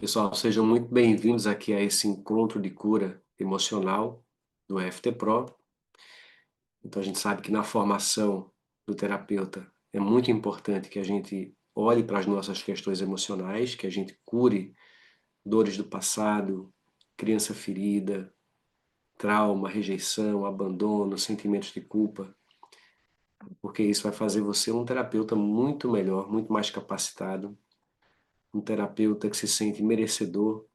Pessoal, sejam muito bem-vindos aqui a esse encontro de cura emocional do FT Pro. Então, a gente sabe que na formação do terapeuta é muito importante que a gente olhe para as nossas questões emocionais, que a gente cure dores do passado, criança ferida, trauma, rejeição, abandono, sentimentos de culpa, porque isso vai fazer você um terapeuta muito melhor, muito mais capacitado, um terapeuta que se sente merecedor,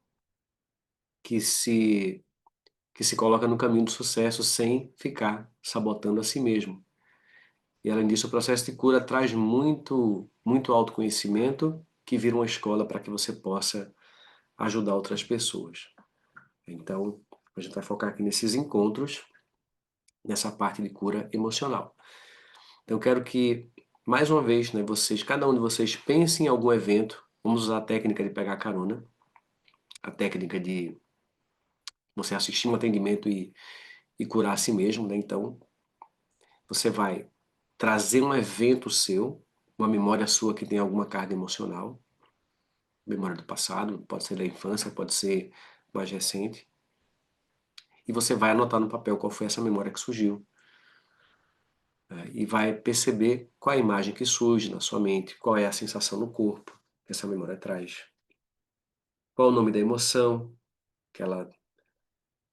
que se que se coloca no caminho do sucesso sem ficar sabotando a si mesmo. E além disso, o processo de cura traz muito autoconhecimento que vira uma escola para que você possa ajudar outras pessoas. Então, a gente vai focar aqui nesses encontros, nessa parte de cura emocional. Então, eu quero que, mais uma vez, né, cada um de vocês pense em algum evento. Vamos usar a técnica de pegar carona, a técnica de você assistir um atendimento e curar a si mesmo, né? Então, você vai trazer um evento seu, uma memória sua que tem alguma carga emocional, memória do passado, pode ser da infância, pode ser mais recente, e você vai anotar no papel qual foi essa memória que surgiu, né? E vai perceber qual é a imagem que surge na sua mente, qual é a sensação no corpo que essa memória traz, qual é o nome da emoção que ela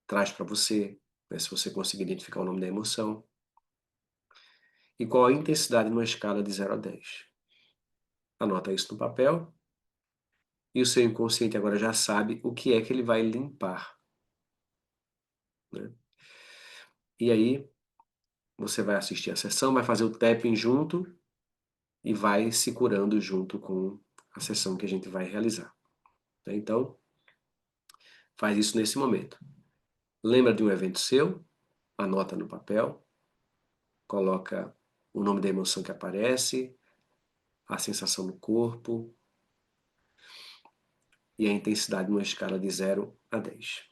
traz para você, né, se você conseguir identificar o nome da emoção, e qual a intensidade numa escala de 0 a 10. Anota isso no papel. E o seu inconsciente agora já sabe o que é que ele vai limpar, né? E aí você vai assistir a sessão, vai fazer o tapping junto e vai se curando junto com a sessão que a gente vai realizar, né? Então, faz isso nesse momento. Lembra de um evento seu, anota no papel, coloca o nome da emoção que aparece, a sensação no corpo e a intensidade numa escala de 0 a 10.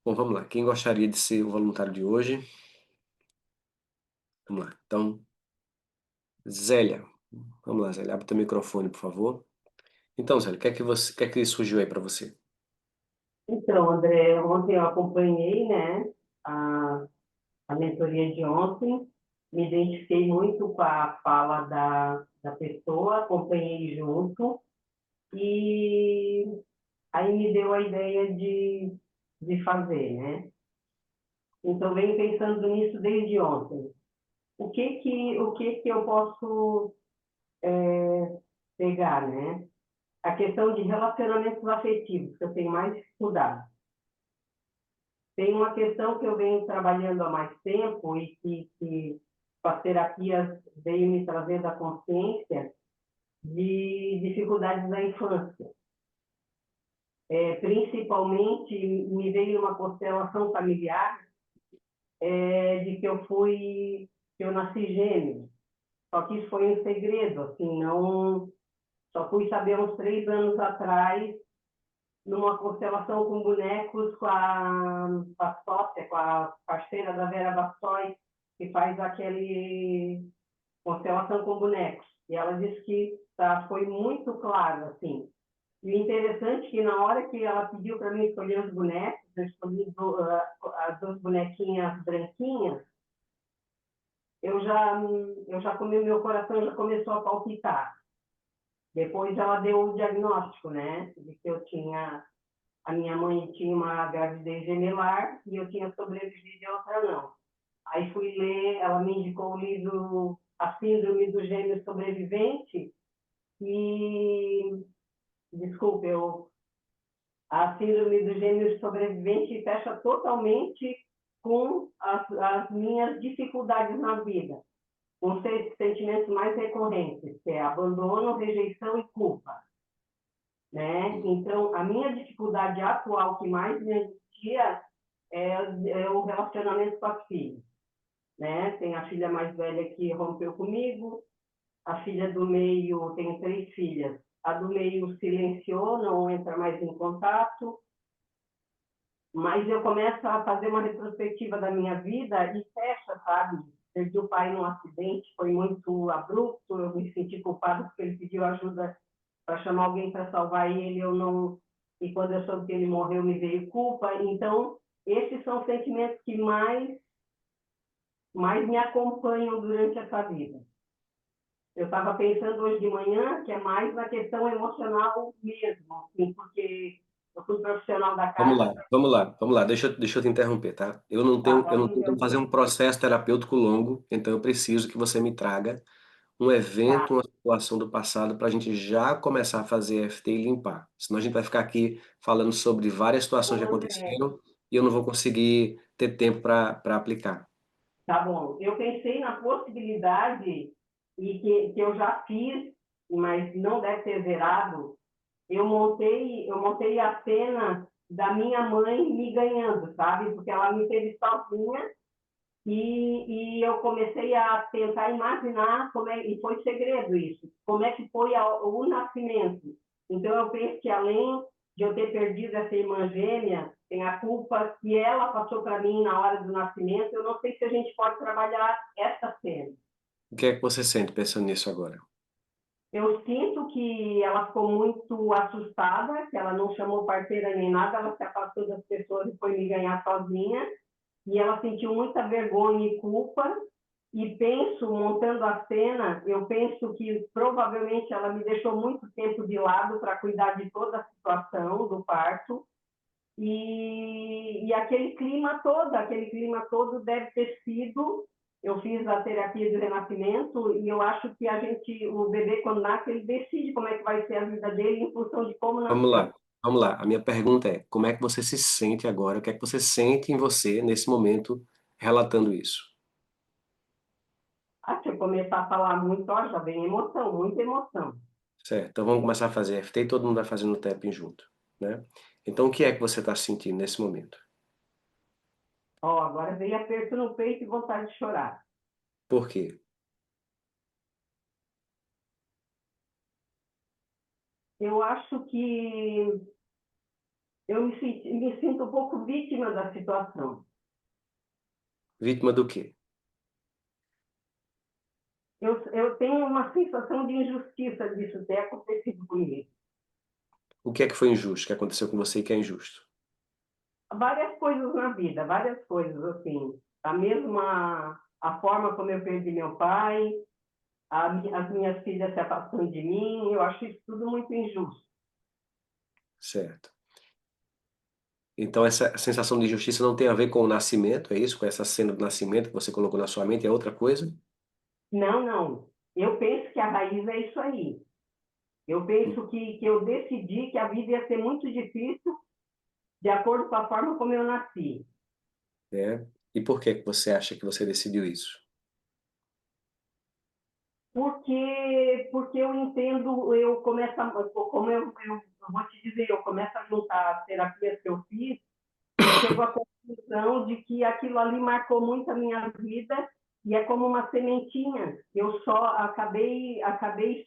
Bom, vamos lá. Quem gostaria de ser o voluntário de hoje? Vamos lá. Então, Zélia. Vamos lá, Zélia. Abre teu microfone, por favor. Então, Zélia, o que é que surgiu aí para você? Então, André, ontem eu acompanhei, né, a, a mentoria de ontem, me identifiquei muito com a fala da pessoa, acompanhei junto, e aí me deu a ideia de fazer, né? Então, venho pensando nisso desde ontem. O que que eu posso pegar, né? A questão de relacionamentos afetivos, que eu tenho mais dificuldade. Tem uma questão que eu venho trabalhando há mais tempo e que com as terapias veio me trazer da consciência de dificuldades da infância. Principalmente, me veio uma constelação familiar de que eu nasci gêmeo. Só que isso foi um segredo, assim, não... Só fui saber uns 3 anos atrás, numa constelação com bonecos com a sócia, com a parceira da Vera Bastos, que faz aquele constelação com bonecos. E ela disse que foi muito claro, assim. E o interessante é que na hora que ela pediu para mim escolher os bonecos, eu escolhi as duas bonequinhas branquinhas, meu coração já começou a palpitar. Depois ela deu o diagnóstico, né, de que eu tinha... A minha mãe tinha uma gravidez gemelar e eu tinha sobrevivido e a outra não. Aí fui ler, ela me indicou o livro A Síndrome do Gêmeo Sobrevivente e, desculpe, a Síndrome do Gêmeo Sobrevivente fecha totalmente com as minhas dificuldades na vida, com os sentimentos mais recorrentes, que é abandono, rejeição e culpa, né? Então, a minha dificuldade atual que mais me angustia é o relacionamento com as filhas, né? Tem a filha mais velha que rompeu comigo, a filha do meio, tenho 3 filhas, a do meio silenciou, não entra mais em contato, mas eu começo a fazer uma retrospectiva da minha vida e fecha, sabe? Perdi o pai num acidente, foi muito abrupto, eu me senti culpada porque ele pediu ajuda para chamar alguém para salvar ele, eu não. E quando eu soube que ele morreu, me veio culpa. Então, esses são os sentimentos que mais me acompanham durante essa vida. Eu estava pensando hoje de manhã que é mais na questão emocional mesmo, assim, porque eu fui profissional da Vamos casa. lá, vamos lá, vamos lá. Deixa eu te interromper, tá? Tá, Eu pode não me tenho como fazer interromper. um processo terapêutico longo, então eu preciso que você me traga um Tá, evento, uma situação do passado para a gente já começar a fazer EFT e limpar. Senão a gente vai ficar aqui falando sobre várias situações ô que André, aconteceram e eu não vou conseguir ter tempo para aplicar. tá bom. Eu pensei na possibilidade, e que eu já fiz, mas não deve ter zerado. Eu montei a cena da minha mãe me ganhando, sabe? Porque ela me teve sozinha e eu comecei a tentar imaginar como é, e foi segredo isso, como é que foi o nascimento. Então eu penso que além de eu ter perdido essa irmã gêmea, tem a culpa que ela passou para mim na hora do nascimento. Eu não sei se a gente pode trabalhar essa cena. O que é que você sente pensando nisso agora? Eu sinto que ela ficou muito assustada, que ela não chamou parceira nem nada, ela se afastou das pessoas e foi me ganhar sozinha. E ela sentiu muita vergonha e culpa. E penso, montando a cena, eu penso que provavelmente ela me deixou muito tempo de lado para cuidar de toda a situação do parto. E aquele clima todo deve ter sido. Eu fiz a terapia de renascimento e eu acho que o bebê quando nasce, ele decide como é que vai ser a vida dele em função de como Vamos nasceu. lá, vamos lá. A minha pergunta é: como é que você se sente agora? O que é que você sente em você nesse momento relatando isso? Se eu começar a falar muito, ó, já vem emoção, muita emoção. Certo, então vamos começar a fazer FT e todo mundo vai fazendo o tapping junto, né? Então o que é que você está sentindo nesse momento? Ó, agora veio aperto no peito e vontade de chorar. Por quê? Eu acho que me sinto um pouco vítima da situação. Vítima do quê? Eu tenho uma sensação de injustiça disso ter acontecido comigo. O que é que foi injusto, que aconteceu com você e que é injusto? Várias coisas na vida, várias coisas, assim. A forma como eu perdi meu pai, as minhas filhas se afastando de mim, eu acho isso tudo muito injusto. Certo. Então essa sensação de injustiça não tem a ver com o nascimento, é isso? Com essa cena do nascimento que você colocou na sua mente, é outra coisa? Não, não. Eu penso que a raiz é isso aí. Eu penso que eu decidi que a vida ia ser muito difícil de acordo com a forma como eu nasci. Né? E por que que você acha que você decidiu isso? Porque eu entendo, eu começo, como eu vou te dizer, eu começo a juntar as terapias que eu fiz, eu chego à conclusão de que aquilo ali marcou muito a minha vida e é como uma sementinha. Eu só acabei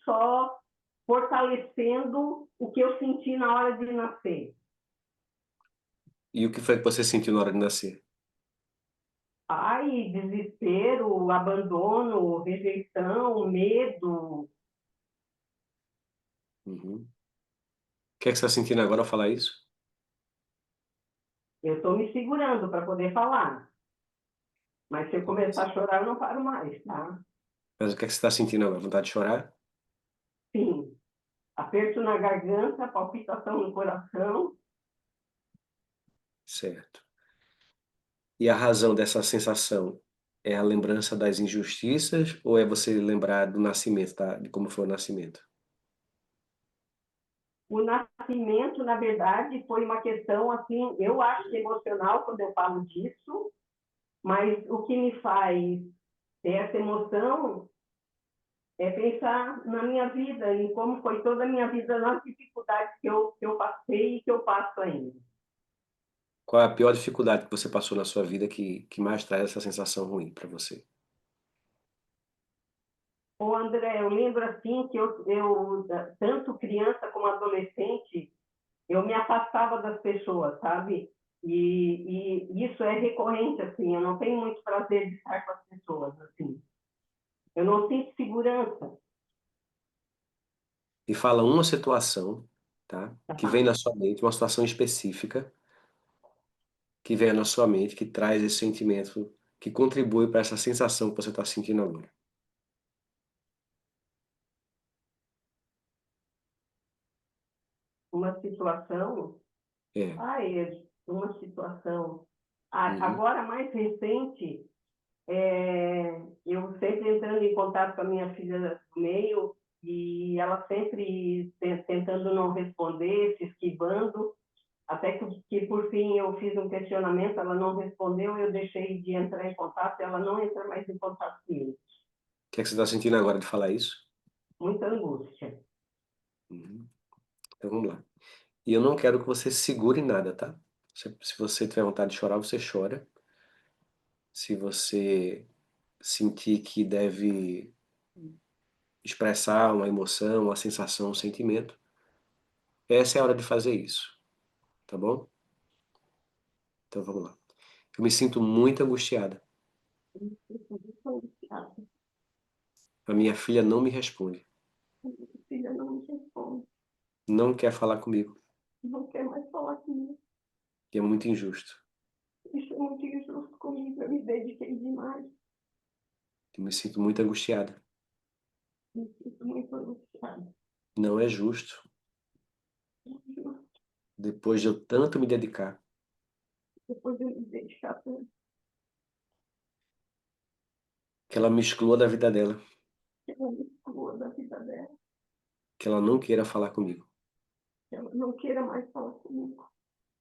só fortalecendo o que eu senti na hora de nascer. E o que foi que você sentiu na hora de nascer? Ai, desespero, abandono, rejeição, medo. Uhum. O que é que você está sentindo agora ao falar isso? Eu estou me segurando para poder falar. Mas se eu começar a chorar, eu não paro mais, tá? Mas o que é que você está sentindo agora? Vontade de chorar? Sim. Aperto na garganta, palpitação no coração. Certo. E a razão dessa sensação é a lembrança das injustiças ou é você lembrar do nascimento, tá? De como foi o nascimento? O nascimento, na verdade, foi uma questão, assim, eu acho que emocional quando eu falo disso, mas o que me faz ter essa emoção é pensar na minha vida, em como foi toda a minha vida, nas dificuldades que eu passei e que eu passo ainda. Qual é a pior dificuldade que você passou na sua vida que mais traz essa sensação ruim para você? Ô, André, eu lembro assim que tanto criança como adolescente, eu me afastava das pessoas, sabe? E isso é recorrente, assim, eu não tenho muito prazer de estar com as pessoas, assim. Eu não sinto segurança. e fala uma situação, tá? Que Tá. vem na sua mente, uma situação específica que vem na sua mente, que traz esse sentimento, que contribui para essa sensação que você está sentindo agora. Uma situação, É. uma situação. Uhum. Agora, mais recente, eu sempre entrando em contato com a minha filha do meio e ela sempre tentando não responder, se esquivando, até que por fim eu fiz um questionamento, ela não respondeu, eu deixei de entrar em contato, ela não entra mais em contato comigo. O que é que você está sentindo agora de falar isso? Muita angústia. Uhum. Então vamos lá. E eu não quero que você segure nada, tá? Se você tiver vontade de chorar, você chora. Se você sentir que deve expressar uma emoção, uma sensação, um sentimento, essa é a hora de fazer isso, tá bom? Então vamos lá. Eu me sinto muito angustiada. Muito angustiada. A minha filha não me responde. Minha filha não me responde, Não quer falar comigo. não quer mais falar comigo. E é muito injusto. Isso é muito injusto comigo, eu me dediquei demais, Eu me sinto muito angustiada. me sinto muito angustiada. Não é justo. Justo. Depois de eu tanto me dedicar, Depois de eu me dedicar tanto, que ela me exclua da vida dela, que ela me exclua da vida dela, que ela não queira falar comigo. que ela não queira mais falar comigo.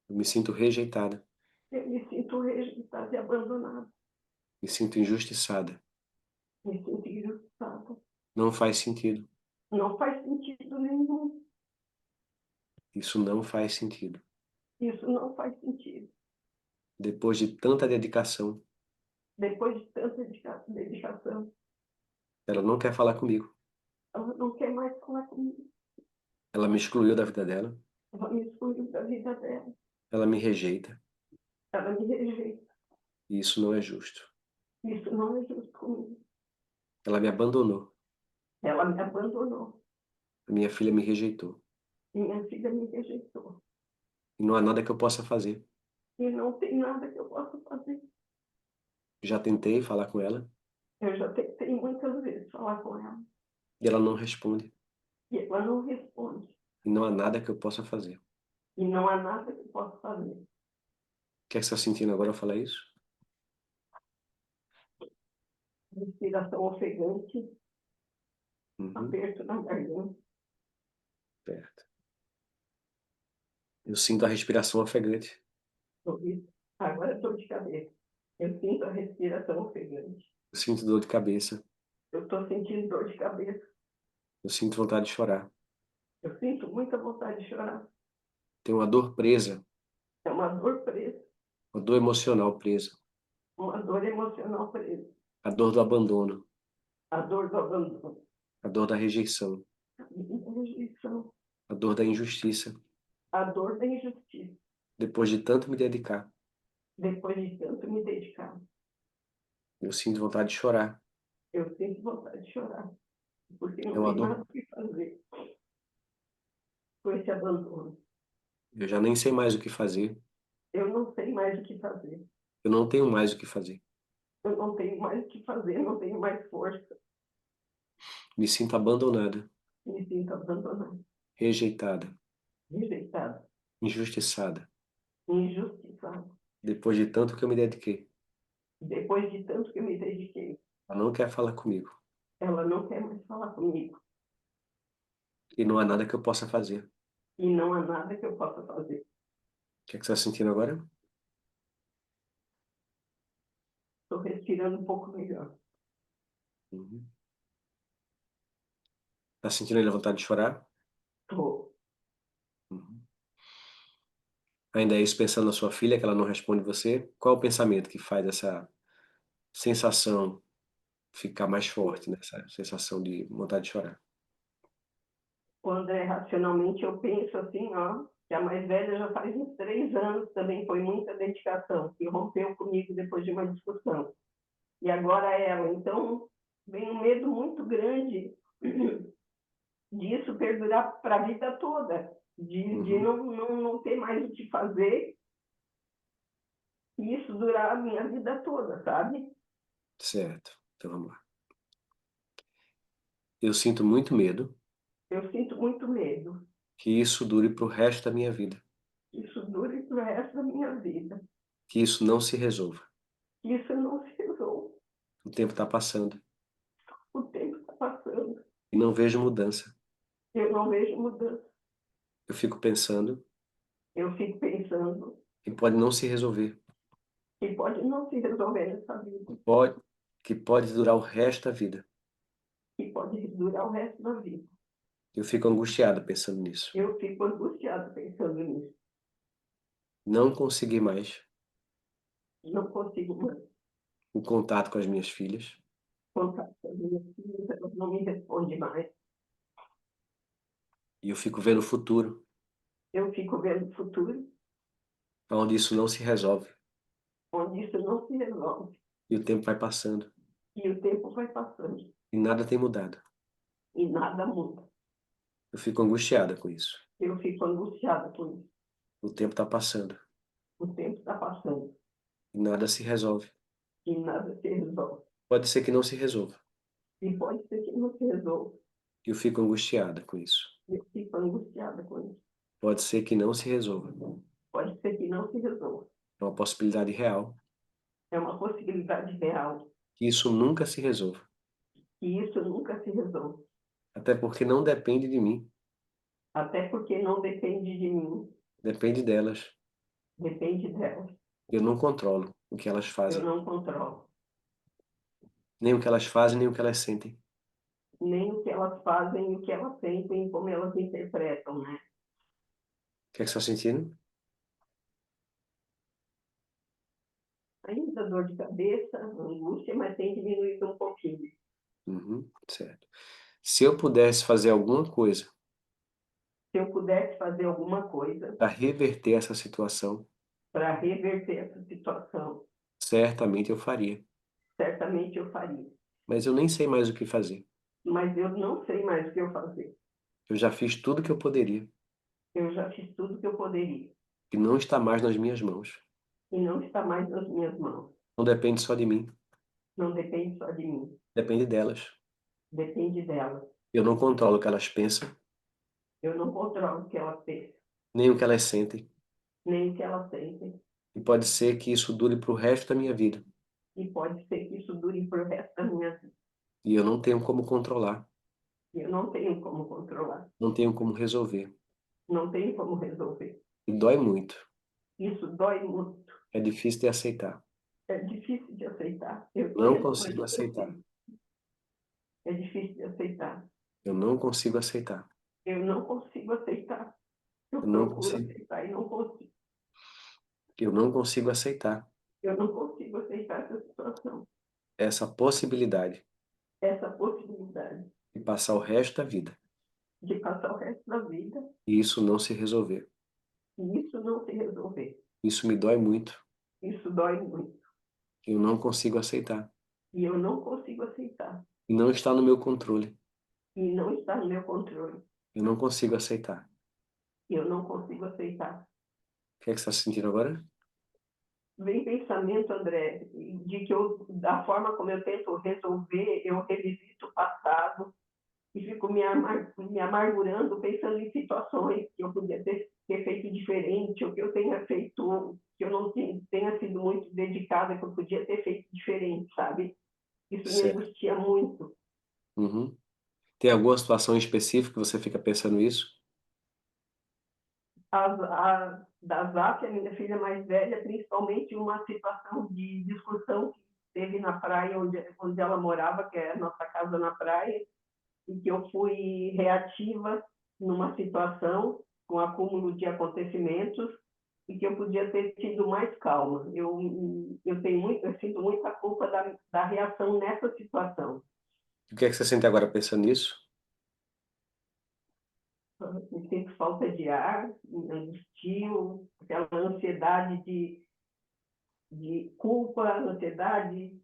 Eu me sinto rejeitada. Eu me sinto rejeitada e abandonada, Me sinto injustiçada. me sinto injustiçada. Não faz sentido. Não faz sentido nenhum. Isso não faz sentido. Isso não faz sentido. Depois de tanta dedicação, Depois de tanta dedicação, ela não quer falar comigo. ela não quer mais falar comigo. Ela me excluiu da vida dela. Ela me excluiu da vida dela. Ela me rejeita. Ela me rejeita. E isso não é justo. Isso não é justo comigo. Ela me abandonou. Ela me abandonou. A minha filha me rejeitou. Minha filha me rejeitou. E não há nada que eu possa fazer. E não tem nada que eu possa fazer. Já tentei falar com ela Eu já tentei muitas vezes falar com ela. e ela não responde. E ela não responde. E não há nada que eu possa fazer. O E não há nada que eu possa fazer. que é que você está sentindo agora ao falar isso? Respiração ofegante, Uhum. aperto na garganta. Certo. Eu sinto a respiração ofegante. Sorriso. Agora estou de cabeça. Eu sinto a respiração ofegante. Eu sinto dor de cabeça. Eu estou sentindo dor de cabeça. Eu sinto vontade de chorar. Eu sinto muita vontade de chorar. Tenho uma dor presa, É uma dor presa, uma dor emocional presa. uma dor emocional presa. A dor do abandono, A dor do abandono, a dor da rejeição, a rejeição, a dor da injustiça. a dor da injustiça. Depois de tanto me dedicar, Depois de tanto me dedicar, eu sinto vontade de chorar. eu sinto vontade de chorar, porque É não uma tem dor. nada o que fazer com esse abandono. Eu já nem sei mais o que fazer. Eu não sei mais o que fazer. Eu não tenho mais o que fazer. Eu não tenho mais o que fazer, não tenho mais força. Me sinto abandonada, Me sinto abandonada, rejeitada, rejeitada, injustiçada. injustiçada. Depois de tanto que eu me dediquei, Depois de tanto que eu me dediquei, ela não quer falar comigo. ela não quer mais falar comigo. E não há nada que eu possa fazer. E não há nada que eu possa fazer. O que é que você está sentindo agora? Estou respirando um pouco melhor. Uhum. Tá sentindo ainda vontade de chorar? Estou. Uhum. Ainda é isso pensando na sua filha, que ela não responde você? Qual é o pensamento que faz essa sensação ficar mais forte, né? Essa sensação de vontade de chorar? Quando é racionalmente, eu penso assim, ó, que a mais velha já faz uns 3 anos, também foi muita dedicação, que rompeu comigo depois de uma discussão. E agora ela. Então, vem um medo muito grande disso perdurar para a vida toda, de Uhum. não ter mais o que fazer, e isso durar a minha vida toda, sabe? Certo. Então vamos lá. Eu sinto muito medo Eu sinto muito medo que isso dure para o resto da minha vida, que isso dure para o resto da minha vida, que isso não se resolva. que isso não se resolva. O tempo está passando O tempo está passando, e não vejo mudança. eu não vejo mudança. Eu fico pensando Eu fico pensando que pode não se resolver, que pode não se resolver nessa vida, pode, que pode durar o resto da vida. que pode durar o resto da vida. Eu fico angustiado pensando nisso. Eu fico angustiada pensando nisso. Não consegui mais Não consigo mais o contato com as minhas filhas contar com as minhas filhas, elas não me respondem mais. e eu fico vendo o futuro, Eu fico vendo o futuro, onde isso não se resolve onde isso não se resolve. e o tempo vai passando E o tempo vai passando e nada tem mudado. e nada muda. Eu fico angustiada com isso. Eu fico angustiada com isso. O tempo está passando O tempo está passando e nada se resolve. e nada se resolve. Pode ser que não se resolva. E pode ser que não se resolva. Eu fico angustiada com isso. Eu fico angustiada com isso. Pode ser que não se resolva. Pode ser que não se resolva. É uma possibilidade real É uma possibilidade real que isso nunca se resolva. que isso nunca se resolva. Até porque não depende de mim, Até porque não depende de mim, depende delas. depende delas. Eu não controlo o que elas Eu fazem, não controlo nem o que elas fazem, nem o que elas sentem. nem o que elas fazem, o que elas sentem, como elas interpretam, né? O que é que você está sentindo? Ainda dor de cabeça, angústia, mas tem diminuído um pouquinho. Uhum, certo. Se eu pudesse fazer alguma coisa Se eu pudesse fazer alguma coisa para reverter essa situação, para reverter essa situação, certamente eu faria. certamente eu faria. Mas eu nem sei mais o que fazer. Mas eu não sei mais o que eu fazer. Eu já fiz tudo o que eu poderia Eu já fiz tudo o que eu poderia e não está mais nas minhas mãos. e não está mais nas minhas mãos. Não depende só de mim, Não depende só de mim, depende delas. depende dela. Eu não controlo o que elas pensam, Eu não controlo o que ela pensa, nem o que elas sentem. nem o que ela sente. E pode ser que isso dure para o resto da minha vida. E pode ser que isso dure para o resto da minha vida. E eu não tenho como controlar, E eu não tenho como controlar, não tenho como resolver. não tenho como resolver. E dói muito. Isso dói muito, É difícil de aceitar. é difícil de aceitar. Eu Não tento, mas consigo não aceitar. consigo. É difícil de aceitar. Eu não consigo aceitar. Eu não consigo aceitar. Eu Eu não procuro consigo. aceitar e não consigo. Eu não consigo aceitar Eu não consigo aceitar essa situação, essa possibilidade essa possibilidade de passar o resto da vida de passar o resto da vida e isso não se resolver. e isso não se resolver. Isso me dói muito. Isso dói muito. Eu não consigo aceitar. E eu não consigo aceitar. E não está no meu controle. E não está no meu controle. Eu não consigo aceitar. Eu não consigo aceitar. O que é que você está sentindo agora? Vem pensamento, André, de que eu, da forma como eu tento resolver, eu revisito o passado e fico me amargurando, pensando em situações que eu podia ter feito diferente, ou que eu tenha feito, que eu não tenha sido muito dedicada, que eu podia ter feito diferente, sabe? Isso me Certo. angustia muito. Uhum. Tem alguma situação em específico que você fica pensando isso? Da Zap, a minha filha mais velha, principalmente uma situação de discussão que teve na praia onde ela morava, que é a nossa casa na praia, e que eu fui reativa numa situação com acúmulo de acontecimentos e que eu podia ter tido mais calma. Eu sinto muita culpa da reação nessa situação. O que é que você sente agora pensando nisso? Eu sinto falta de ar, me angustio, aquela ansiedade de culpa, ansiedade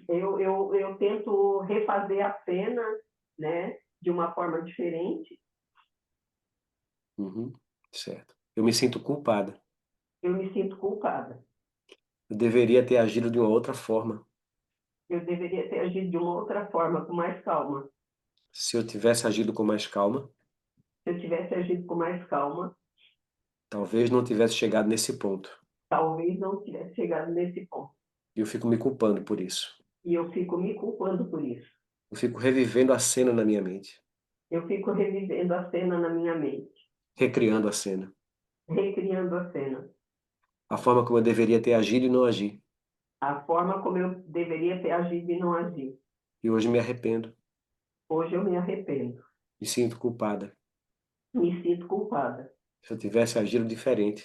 eu tento refazer a cena, né? de uma forma diferente, Uhum. Certo. Eu me sinto culpada. eu me sinto culpada. Eu deveria ter agido de uma outra forma. Eu deveria ter agido de uma outra forma, com mais calma. Se eu tivesse agido com mais calma, Se eu tivesse agido com mais calma, talvez não tivesse chegado nesse ponto. talvez não tivesse chegado nesse ponto. E eu fico me culpando por isso. E eu fico me culpando por isso. Eu fico revivendo a cena na minha mente, Eu fico revivendo a cena na minha mente, recriando a cena. recriando a cena. A forma como eu deveria ter agido e não agi. A forma como eu deveria ter agido e não agi. E hoje me arrependo. Hoje eu me arrependo. Me sinto culpada. Me sinto culpada. Se eu tivesse agido diferente,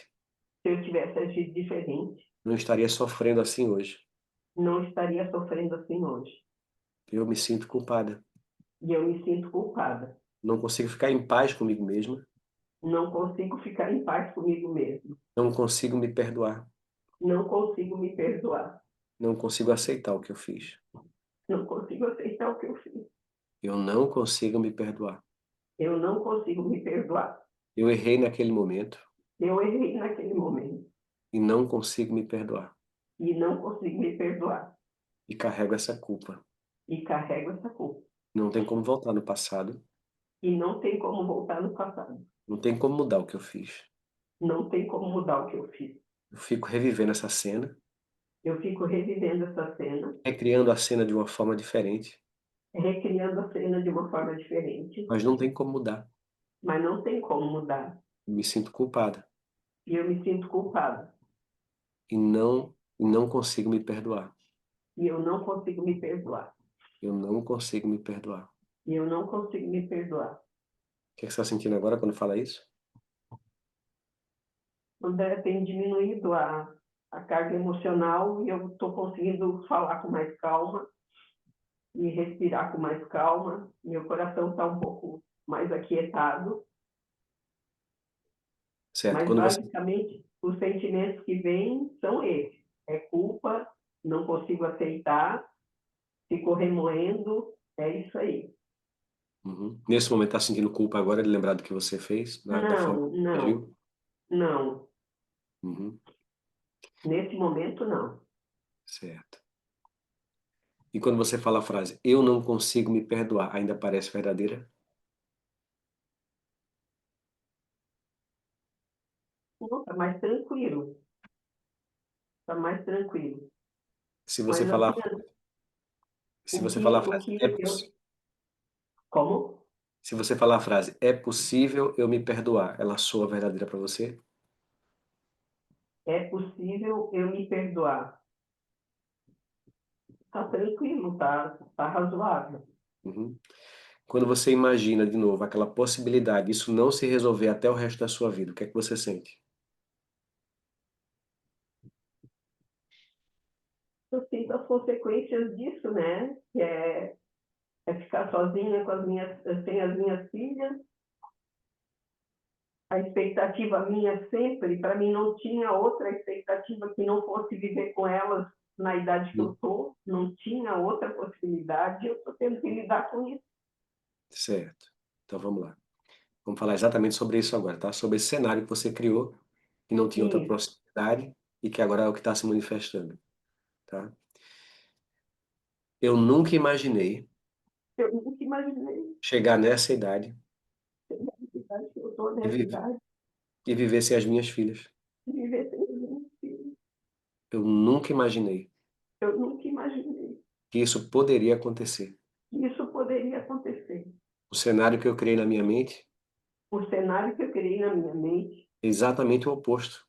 Se eu tivesse agido diferente, não estaria sofrendo assim hoje. não estaria sofrendo assim hoje. Eu me sinto culpada. E eu me sinto culpada. Não consigo ficar em paz comigo mesma. Não consigo ficar em paz comigo mesmo. Não consigo me perdoar. Não consigo me perdoar. Não consigo aceitar o que eu fiz. Não consigo aceitar o que eu fiz. Eu não consigo me perdoar. Eu não consigo me perdoar. Eu errei naquele momento Eu errei naquele momento e não consigo me perdoar. e não consigo me perdoar. E carrego essa culpa. E carrego essa culpa. Não tem como voltar no passado. E não tem como voltar no passado. Não tem como mudar o que eu fiz. Não tem como mudar o que eu fiz. Eu fico revivendo essa cena, Eu fico revivendo essa cena, recriando a cena de uma forma diferente, recriando a cena de uma forma diferente, mas não tem como mudar. mas não tem como mudar. Eu me sinto culpada E eu me sinto culpada. e não consigo me perdoar. E eu não consigo me perdoar. Eu não consigo me perdoar. O E eu não consigo me perdoar. que você está sentindo agora quando fala isso? André, tem diminuído a carga emocional e eu estou conseguindo falar com mais calma e respirar com mais calma. Meu coração está um pouco mais aquietado, Certo? mas Quando você, basicamente os sentimentos que vêm são esses: é culpa, não consigo aceitar, fico remoendo, é isso aí. uhum, nesse momento está sentindo culpa agora de lembrar do que você fez, da forma Não, que não, agiu? não. Uhum, Nesse momento, não. certo. E quando você fala a frase, eu não consigo me perdoar, ainda parece verdadeira? Não, tá mais tranquilo, tá mais tranquilo. Se você Mas falar, assim, se você falar a o frase, que é eu... possível. Como? Se você falar a frase, é possível eu me perdoar, ela soa verdadeira para você? É possível eu me perdoar? Tá tranquilo, tá razoável. Uhum. Quando você imagina de novo aquela possibilidade, isso não se resolver até o resto da sua vida, o que é que você sente? Eu sinto as consequências disso, né? Que é ficar sozinha com sem as minhas filhas. A expectativa minha sempre, para mim não tinha outra expectativa que não fosse viver com elas na idade que eu Hum, estou, não tinha outra possibilidade, eu estou tendo que lidar com isso. certo. Então vamos lá. Vamos falar exatamente sobre isso agora, tá? Sobre esse cenário que você criou, que não tinha outra E possibilidade e que agora é o que está se manifestando, tá? Eu nunca imaginei eu nunca imaginei chegar nessa idade chegar nessa idade que eu estou, e nessa viver, idade, e viver sem as minhas filhas. de viver sem os meus filhos. Eu nunca imaginei Eu nunca imaginei que isso poderia acontecer. que isso poderia acontecer. O cenário que eu criei na minha mente O cenário que eu criei na minha mente é exatamente o oposto.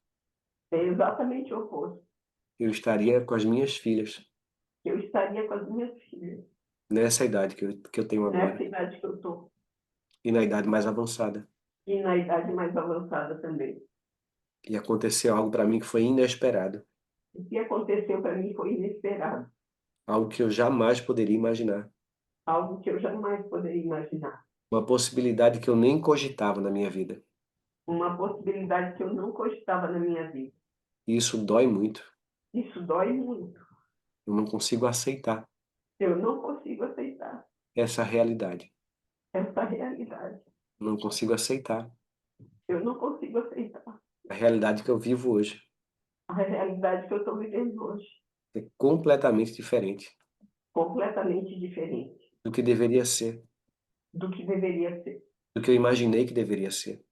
é exatamente o oposto. Eu estaria com as minhas filhas Eu estaria com as minhas filhas nessa idade que eu tenho nessa agora idade que eu estou e na idade mais avançada. e na idade mais avançada também. E aconteceu algo para mim que foi inesperado, O que aconteceu para mim foi inesperado, algo que eu jamais poderia imaginar, algo que eu jamais poderia imaginar, uma possibilidade que eu nem cogitava na minha vida. uma possibilidade que eu não cogitava na minha vida. E isso dói muito. Isso dói muito. Eu não consigo aceitar Eu não consigo aceitar essa realidade. essa realidade. Não consigo aceitar Eu não consigo aceitar a realidade que eu vivo hoje. a realidade que eu estou vivendo hoje, É completamente diferente completamente diferente do que deveria ser, do que deveria ser, do que eu imaginei que deveria ser.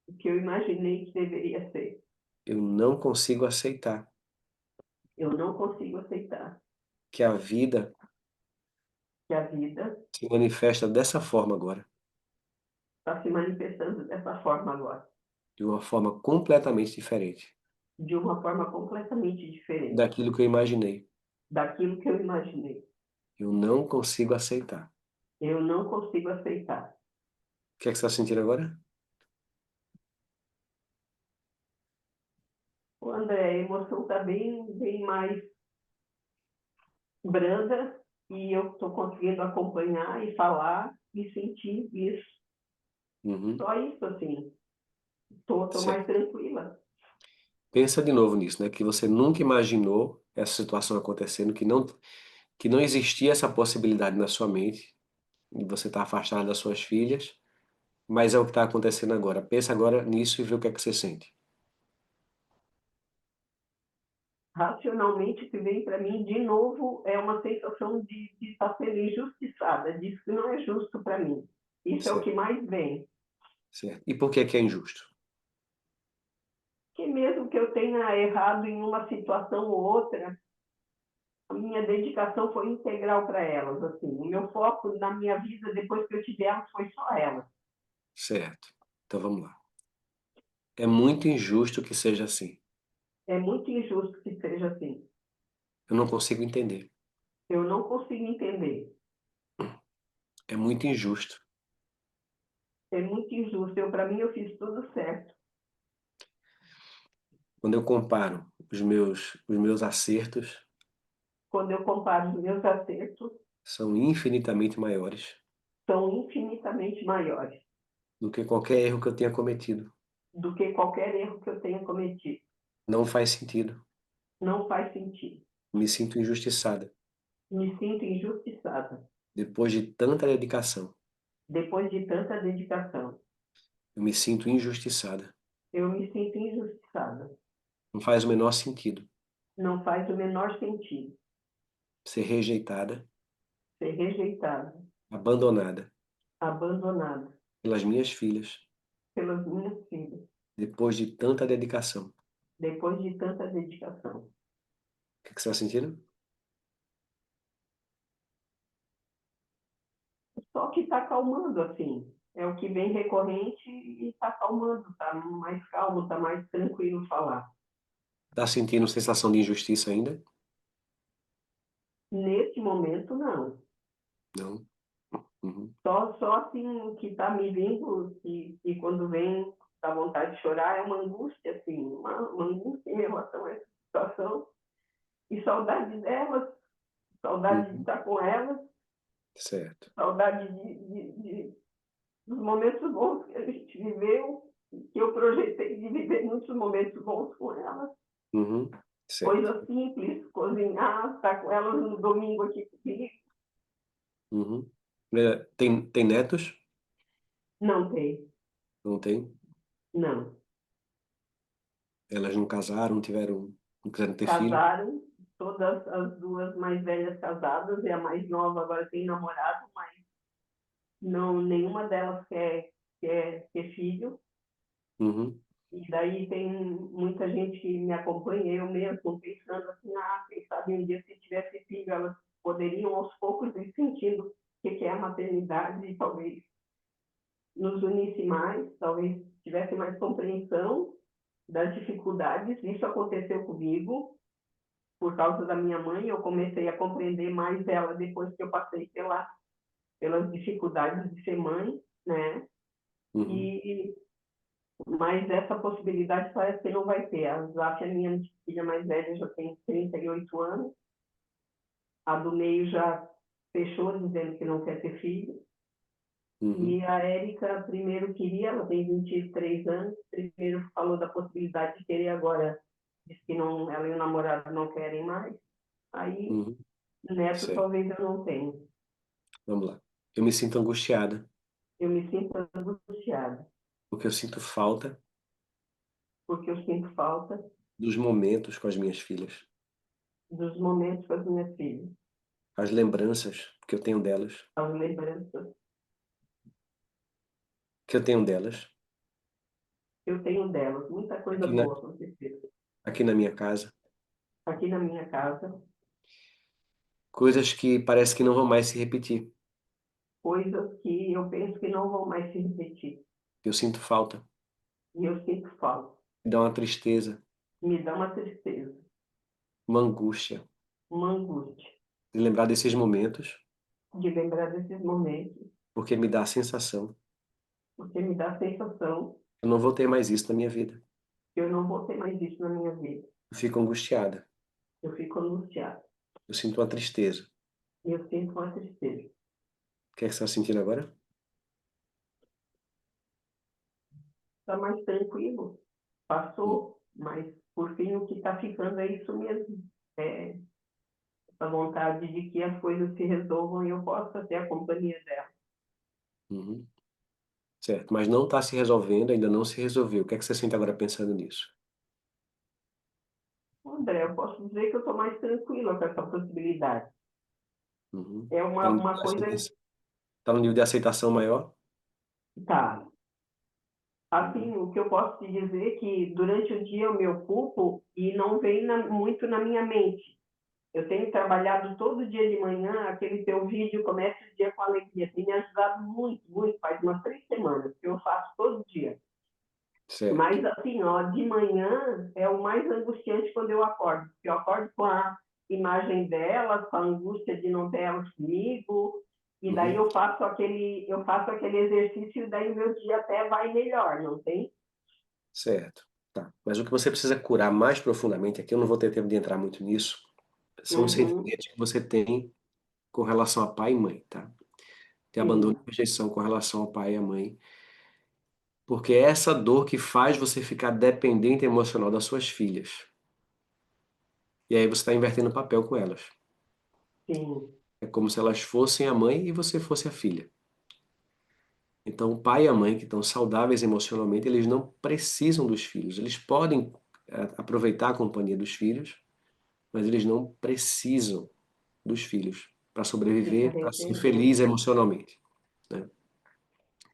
do que eu imaginei que deveria ser. Eu não consigo aceitar Eu não consigo aceitar que a vida que a vida se manifesta dessa forma agora, está se manifestando dessa forma agora, de uma forma completamente diferente de uma forma completamente diferente daquilo que eu imaginei. daquilo que eu imaginei. Eu não consigo aceitar. Eu não consigo aceitar. O que é que você está sentindo agora? O André, a emoção está bem mais branda e eu estou conseguindo acompanhar e falar e sentir isso. Uhum, Só isso, assim. Estou mais certo. tranquila. Pensa de novo nisso, né? Que você nunca imaginou essa situação acontecendo, que não existia essa possibilidade na sua mente, de você estar afastado das suas filhas, mas é o que está acontecendo agora. Pensa agora nisso e vê o que é que você sente. Racionalmente, o que vem para mim, de novo, é uma sensação de estar sendo injustiçada, disso que não é justo para mim. Isso é o que Certo, mais vem. certo. E por que é injusto? Que mesmo que eu tenha errado em uma situação ou outra, a minha dedicação foi integral para elas. Assim, o meu foco na minha vida, depois que eu tive elas, foi só elas. Certo. Então vamos lá. É muito injusto que seja assim. É muito injusto que seja assim. Eu não consigo entender. Eu não consigo entender. É muito injusto. É muito injusto. Para mim, eu fiz tudo certo. Quando eu comparo os meus acertos, Quando eu comparo os meus acertos, são infinitamente maiores são infinitamente maiores do que qualquer erro que eu tenha cometido. do que qualquer erro que eu tenha cometido. Não faz sentido. Não faz sentido. Me sinto injustiçada. Me sinto injustiçada Depois de tanta dedicação, depois de tanta dedicação. eu me sinto injustiçada. Eu me sinto injustiçada. Não faz o menor sentido Não faz o menor sentido ser rejeitada, ser rejeitada, abandonada abandonada pelas minhas filhas, pelas minhas filhas, depois de tanta dedicação. O depois de tanta dedicação. que é que você está sentindo? Só que está acalmando, assim. É o que vem recorrente e está acalmando, está mais calmo, está mais tranquilo falar. Está sentindo sensação de injustiça ainda? Nesse momento, não. Não. Uhum. Só assim, o que está me vindo, que quando vem dá vontade de chorar, é uma angústia, assim, uma angústia em relação a essa situação. E saudade delas, saudade de Uhum. estar com elas, Certo. saudade dos momentos bons que a gente viveu, que eu projetei de viver muitos momentos bons com elas. Uhum. Certo. Coisas simples, cozinhar, estar com elas no domingo aqui comigo. Uhum. Tem netos? Não tem, Não tem? não. Elas não casaram, não quiseram ter filho? Casaram, todas as duas mais velhas casadas, e a mais nova agora tem namorado, mas não, nenhuma delas quer ter filho. Uhum. E daí tem muita gente que me acompanha, eu mesmo, pensando assim, quem sabe um dia se tivesse filho, elas poderiam aos poucos ir sentindo o que é a maternidade e talvez nos unisse mais, talvez tivesse mais compreensão das dificuldades. Isso aconteceu comigo por causa da minha mãe. Eu comecei a compreender mais ela depois que eu passei pelas dificuldades de ser mãe, né? Uhum. E mas essa possibilidade parece que não vai ter. A Zaf, a minha filha mais velha, já tem 38 anos. A do meio já fechou dizendo que não quer ter filho. E Uhum. a Érica primeiro queria, ela tem 23 anos, primeiro falou da possibilidade de querer, agora disse que não, ela e o namorado não querem mais. Aí, Uhum. neto Certo. talvez eu não tenha. Vamos lá. Eu me sinto angustiada Eu me sinto angustiada, porque eu sinto falta porque eu sinto falta dos momentos com as minhas filhas, dos momentos com as minhas filhas, as lembranças que eu tenho delas, as lembranças que eu tenho delas, que eu tenho delas. Muita coisa aqui na, boa aconteceu aqui na minha casa, aqui na minha casa, coisas que parece que não vão mais se repetir, coisas que eu penso que não vão mais se repetir. que eu sinto falta, E eu sinto falta. me dá uma tristeza, Me dá uma tristeza, uma angústia, uma angústia de lembrar desses momentos, de lembrar desses momentos, porque me dá a sensação porque me dá a sensação que eu não vou ter mais isso na minha vida. que eu não vou ter mais isso na minha vida. Eu fico angustiada, Eu fico angustiada. eu sinto uma tristeza. E eu sinto uma tristeza. O que é que você está sentindo agora? Está mais tranquilo, passou, mas por fim o que está ficando é isso mesmo. É essa vontade de que as coisas se resolvam e eu possa ter a companhia dela. Uhum. Certo, mas não está se resolvendo, ainda não se resolveu. O que é que você sente agora pensando nisso? André, eu posso dizer que eu estou mais tranquila com essa possibilidade. Uhum. É Está uma coisa tá no nível de aceitação maior? que tá. Assim, Uhum. o que eu posso te dizer é que durante o dia eu me ocupo e não vem muito na minha mente. Eu tenho trabalhado todo dia de manhã, aquele teu vídeo Comece o Dia com Alegria. Tem me ajudado muito, muito. Faz umas 3 semanas que eu faço todo dia. Certo, Mas, assim, ó, de manhã é o mais angustiante quando eu acordo. Porque eu acordo com a imagem delas, com a angústia de não ter elas comigo. E daí uhum. eu faço aquele exercício e daí o meu dia até vai melhor, não tem? Certo. Tá. Mas o que você precisa curar mais profundamente, aqui eu não vou ter tempo de entrar muito nisso, são os Uhum, sentimentos que você tem com relação a pai e mãe, tá? De abandono sim, e rejeição com relação ao pai e à mãe. Porque é essa dor que faz você ficar dependente emocional das suas filhas. E aí você está invertendo o papel com elas. sim, É como se elas fossem a mãe e você fosse a filha. Então, o pai e a mãe que estão saudáveis emocionalmente, eles não precisam dos filhos. Eles podem aproveitar a companhia dos filhos, mas eles não precisam dos filhos para fica sobreviver, para ser dependente. feliz emocionalmente, né?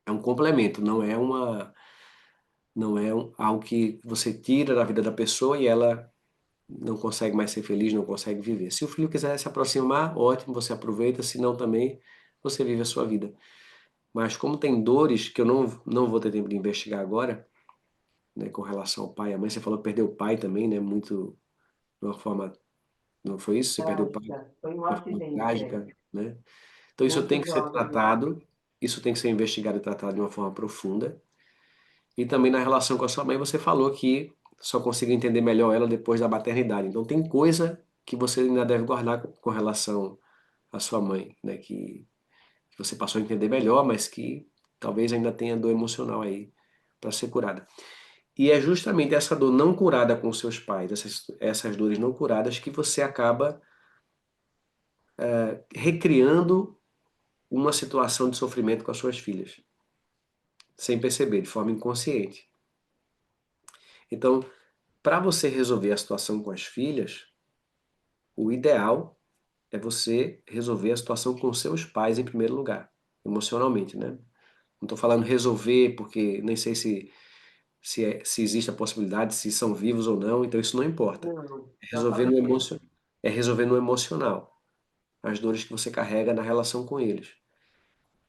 É um complemento, não é algo que você tira da vida da pessoa e ela não consegue mais ser feliz, não consegue viver. Se o filho quiser se aproximar, ótimo, você aproveita, se não também, você vive a sua vida. Mas como tem dores que eu não vou ter tempo de investigar agora, né, com relação ao pai e à mãe, você falou que perdeu o pai também, né, muito, de uma forma, não foi isso? Você perdeu o pai de Trágica. Foi um uma forma acidente, é. trágica, né? Então isso tem Muito que ser jovem. tratado, isso tem que ser investigado e tratado de uma forma profunda. E também na relação com a sua mãe, você falou que só consiga entender melhor ela depois da maternidade. Então tem coisa que você ainda deve guardar com relação à sua mãe, né, que você passou a entender melhor, mas que talvez ainda tenha dor emocional aí para ser curada. E é justamente essa dor não curada com seus pais, essas dores não curadas, que você acaba recriando uma situação de sofrimento com as suas filhas, sem perceber, de forma inconsciente. Então, para você resolver a situação com as filhas, o ideal é você resolver a situação com seus pais em primeiro lugar, emocionalmente, né? Não estou falando resolver porque nem sei se existe a possibilidade, se são vivos ou não, então isso não importa. Não, É já resolver no faleceu. emocio... é resolver no emocional, as dores que você carrega na relação com eles.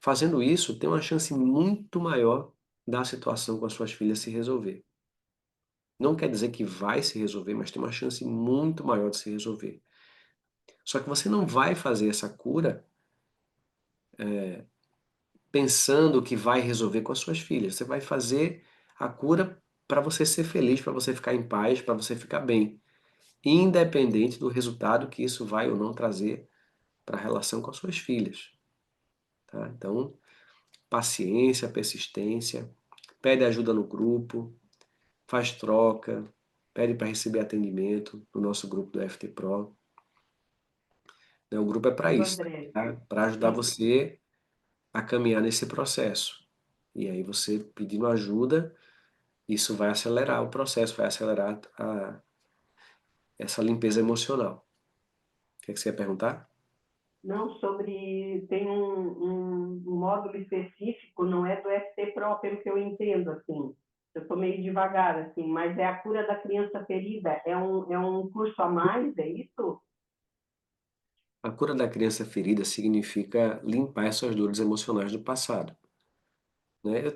Fazendo isso, tem uma chance muito maior da situação com as suas filhas se resolver. Não quer dizer que vai se resolver, mas tem uma chance muito maior de se resolver. Só que você não vai fazer essa cura pensando que vai resolver com as suas filhas. Você vai fazer a cura para você ser feliz, para você ficar em paz, para você ficar bem, independente do resultado que isso vai ou não trazer para a relação com as suas filhas, tá? Então, paciência, persistência, pede ajuda no grupo, faz troca, pede para receber atendimento no nosso grupo do FT Pro, né? O grupo é para Mas, isso, André, tá? Para ajudar e- você a caminhar nesse processo. E aí você pedindo ajuda, isso vai acelerar o processo, vai acelerar essa limpeza emocional. O que é que você ia perguntar? Não, sobre. Tem um módulo específico, não é do FT Pro, pelo que eu entendo, assim. Eu estou meio devagar, assim, mas é a cura da criança ferida. É um curso a mais, é isso? A cura da criança ferida significa limpar essas dores emocionais do passado, né? Eu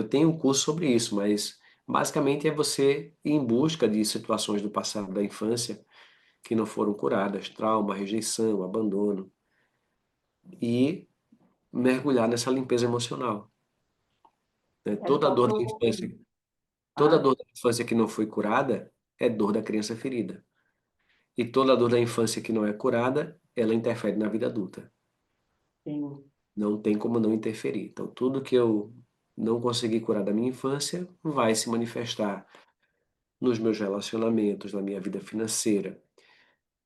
tenho um curso sobre isso, mas basicamente é você ir em busca de situações do passado da infância que não foram curadas, trauma, rejeição, abandono, e mergulhar nessa limpeza emocional, né? É só que eu. Toda Ah, dor da infância que não foi curada é dor da criança ferida. E toda dor da infância que não é curada, ela interfere na vida adulta. sim. Não tem como não interferir. Então, tudo que eu não consegui curar da minha infância vai se manifestar nos meus relacionamentos, na minha vida financeira,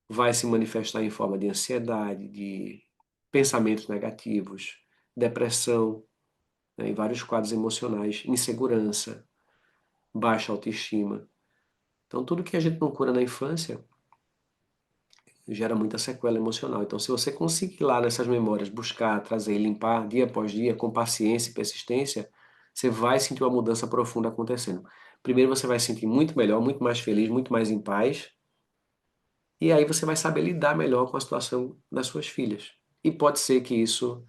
vai se manifestar em forma de ansiedade, de pensamentos negativos, depressão, né, em vários quadros emocionais, insegurança, baixa autoestima. Então, tudo que a gente não cura na infância gera muita sequela emocional. Então, se você conseguir lá nessas memórias buscar, trazer e limpar dia após dia, com paciência e persistência, você vai sentir uma mudança profunda acontecendo. Primeiro, você vai se sentir muito melhor, muito mais feliz, muito mais em paz, e aí você vai saber lidar melhor com a situação das suas filhas. E pode ser que isso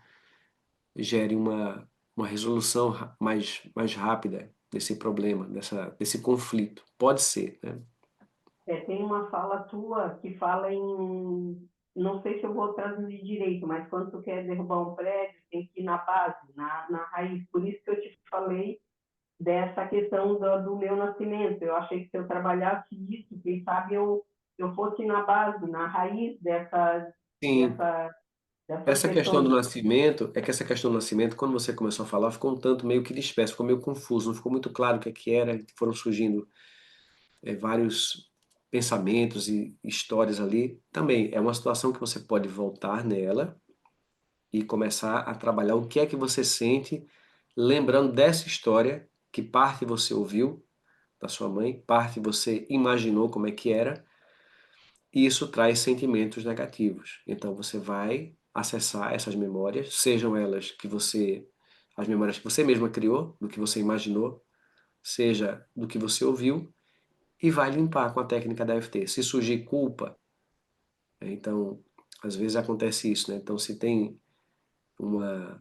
gere uma resolução mais rápida desse problema, desse conflito. Pode ser, né? Tem uma fala tua que fala em. Não sei se eu vou traduzir direito, mas quando tu quer derrubar um prédio, tem que ir na base, na raiz. Por isso que eu te falei dessa questão do meu nascimento. Eu achei que se eu trabalhasse isso, quem sabe eu fosse na base, na raiz Sim. dessa, dessas Essa questão do questões. nascimento, é que essa questão do nascimento, quando você começou a falar, ficou um tanto meio que disperso, ficou meio confuso, não ficou muito claro o que é que era, foram surgindo vários pensamentos e histórias ali. Também é uma situação que você pode voltar nela e começar a trabalhar o que é que você sente, lembrando dessa história, que parte você ouviu da sua mãe, parte você imaginou como é que era, e isso traz sentimentos negativos. Então você vai acessar essas memórias, sejam elas as memórias que você mesma criou, do que você imaginou, seja do que você ouviu, e vai limpar com a técnica da EFT. Se surgir culpa, né, então às vezes acontece isso, né? Então se tem uma,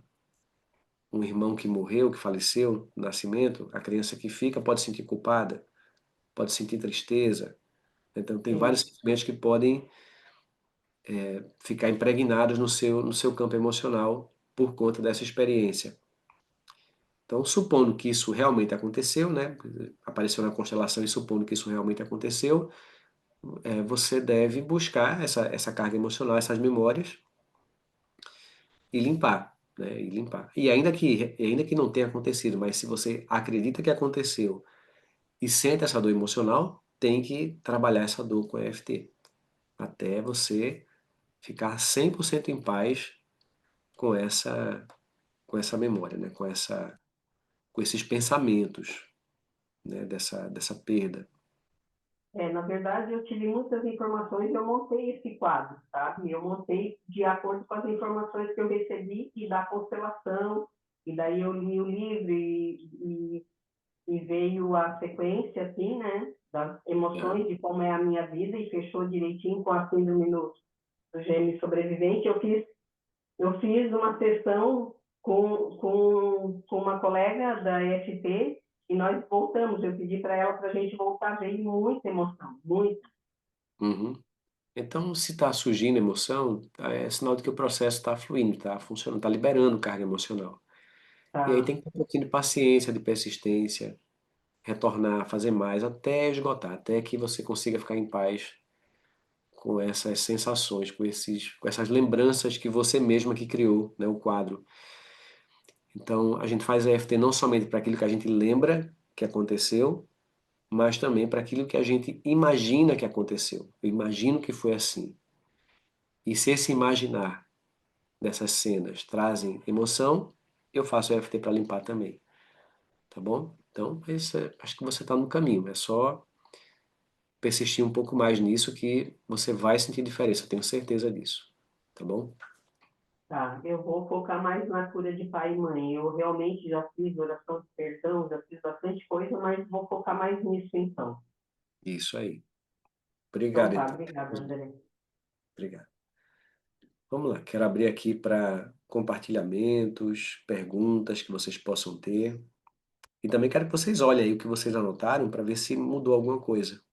um irmão que morreu, que faleceu no nascimento, a criança que fica pode se sentir culpada, pode sentir tristeza. Então tem vários Sim. sentimentos que podem ficar impregnados no seu campo emocional por conta dessa experiência. Então, supondo que isso realmente aconteceu, né? Apareceu na constelação e supondo que isso realmente aconteceu, você deve buscar essa carga emocional, essas memórias e limpar, né? E limpar. E ainda que não tenha acontecido, mas se você acredita que aconteceu e sente essa dor emocional, tem que trabalhar essa dor com EFT, até você ficar 100% em paz com essa memória, né? Com esses pensamentos, né? Dessa perda. Na verdade, eu tive muitas informações e eu montei esse quadro, sabe? Eu montei de acordo com as informações que eu recebi e da constelação, e daí eu li o livro e veio a sequência, assim, né, das Tá? emoções, de como é a minha vida, e fechou direitinho com a síndrome do gêmeo sobrevivente. Eu fiz uma sessão com uma colega da EFT e nós voltamos. Eu pedi para ela para a gente voltar, veio muita emoção, muita. Uhum. Então, se está surgindo emoção, é sinal de que o processo está fluindo, está funcionando, está liberando carga emocional. E aí Tá? tem que ter um pouquinho de paciência, de persistência, retornar, fazer mais, até esgotar, até que você consiga ficar em paz com essas sensações, com essas lembranças que você mesma que criou, né, o quadro. Então, a gente faz a EFT não somente para aquilo que a gente lembra que aconteceu, mas também para aquilo que a gente imagina que aconteceu. Eu imagino que foi assim. E se esse imaginar dessas cenas trazem emoção, eu faço o EFT para limpar também. tá bom? Então, acho que você está no caminho, é só persistir um pouco mais nisso que você vai sentir diferença, eu tenho certeza disso, tá bom? Tá, eu vou focar mais na cura de pai e mãe. Eu realmente já fiz oração de perdão, já fiz bastante coisa, mas vou focar mais nisso então. Isso aí. Então Obrigado, tá, então. obrigada, André. Obrigado. Vamos lá, quero abrir aqui para compartilhamentos, perguntas que vocês possam ter. E também quero que vocês olhem aí o que vocês anotaram para ver se mudou alguma coisa,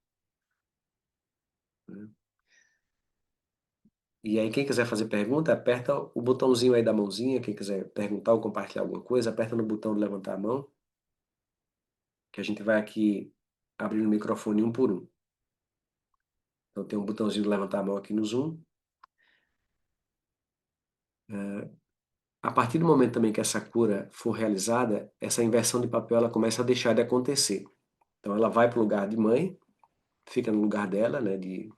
né? E aí, quem quiser fazer pergunta, aperta o botãozinho aí da mãozinha. Quem quiser perguntar ou compartilhar alguma coisa, aperta no botão de levantar a mão, que a gente vai aqui abrindo o microfone um por um. Então, tem um botãozinho de levantar a mão aqui no Zoom. A partir do momento também que essa cura for realizada, essa inversão de papel ela começa a deixar de acontecer. Então, ela vai para o lugar de mãe, fica no lugar dela, né, de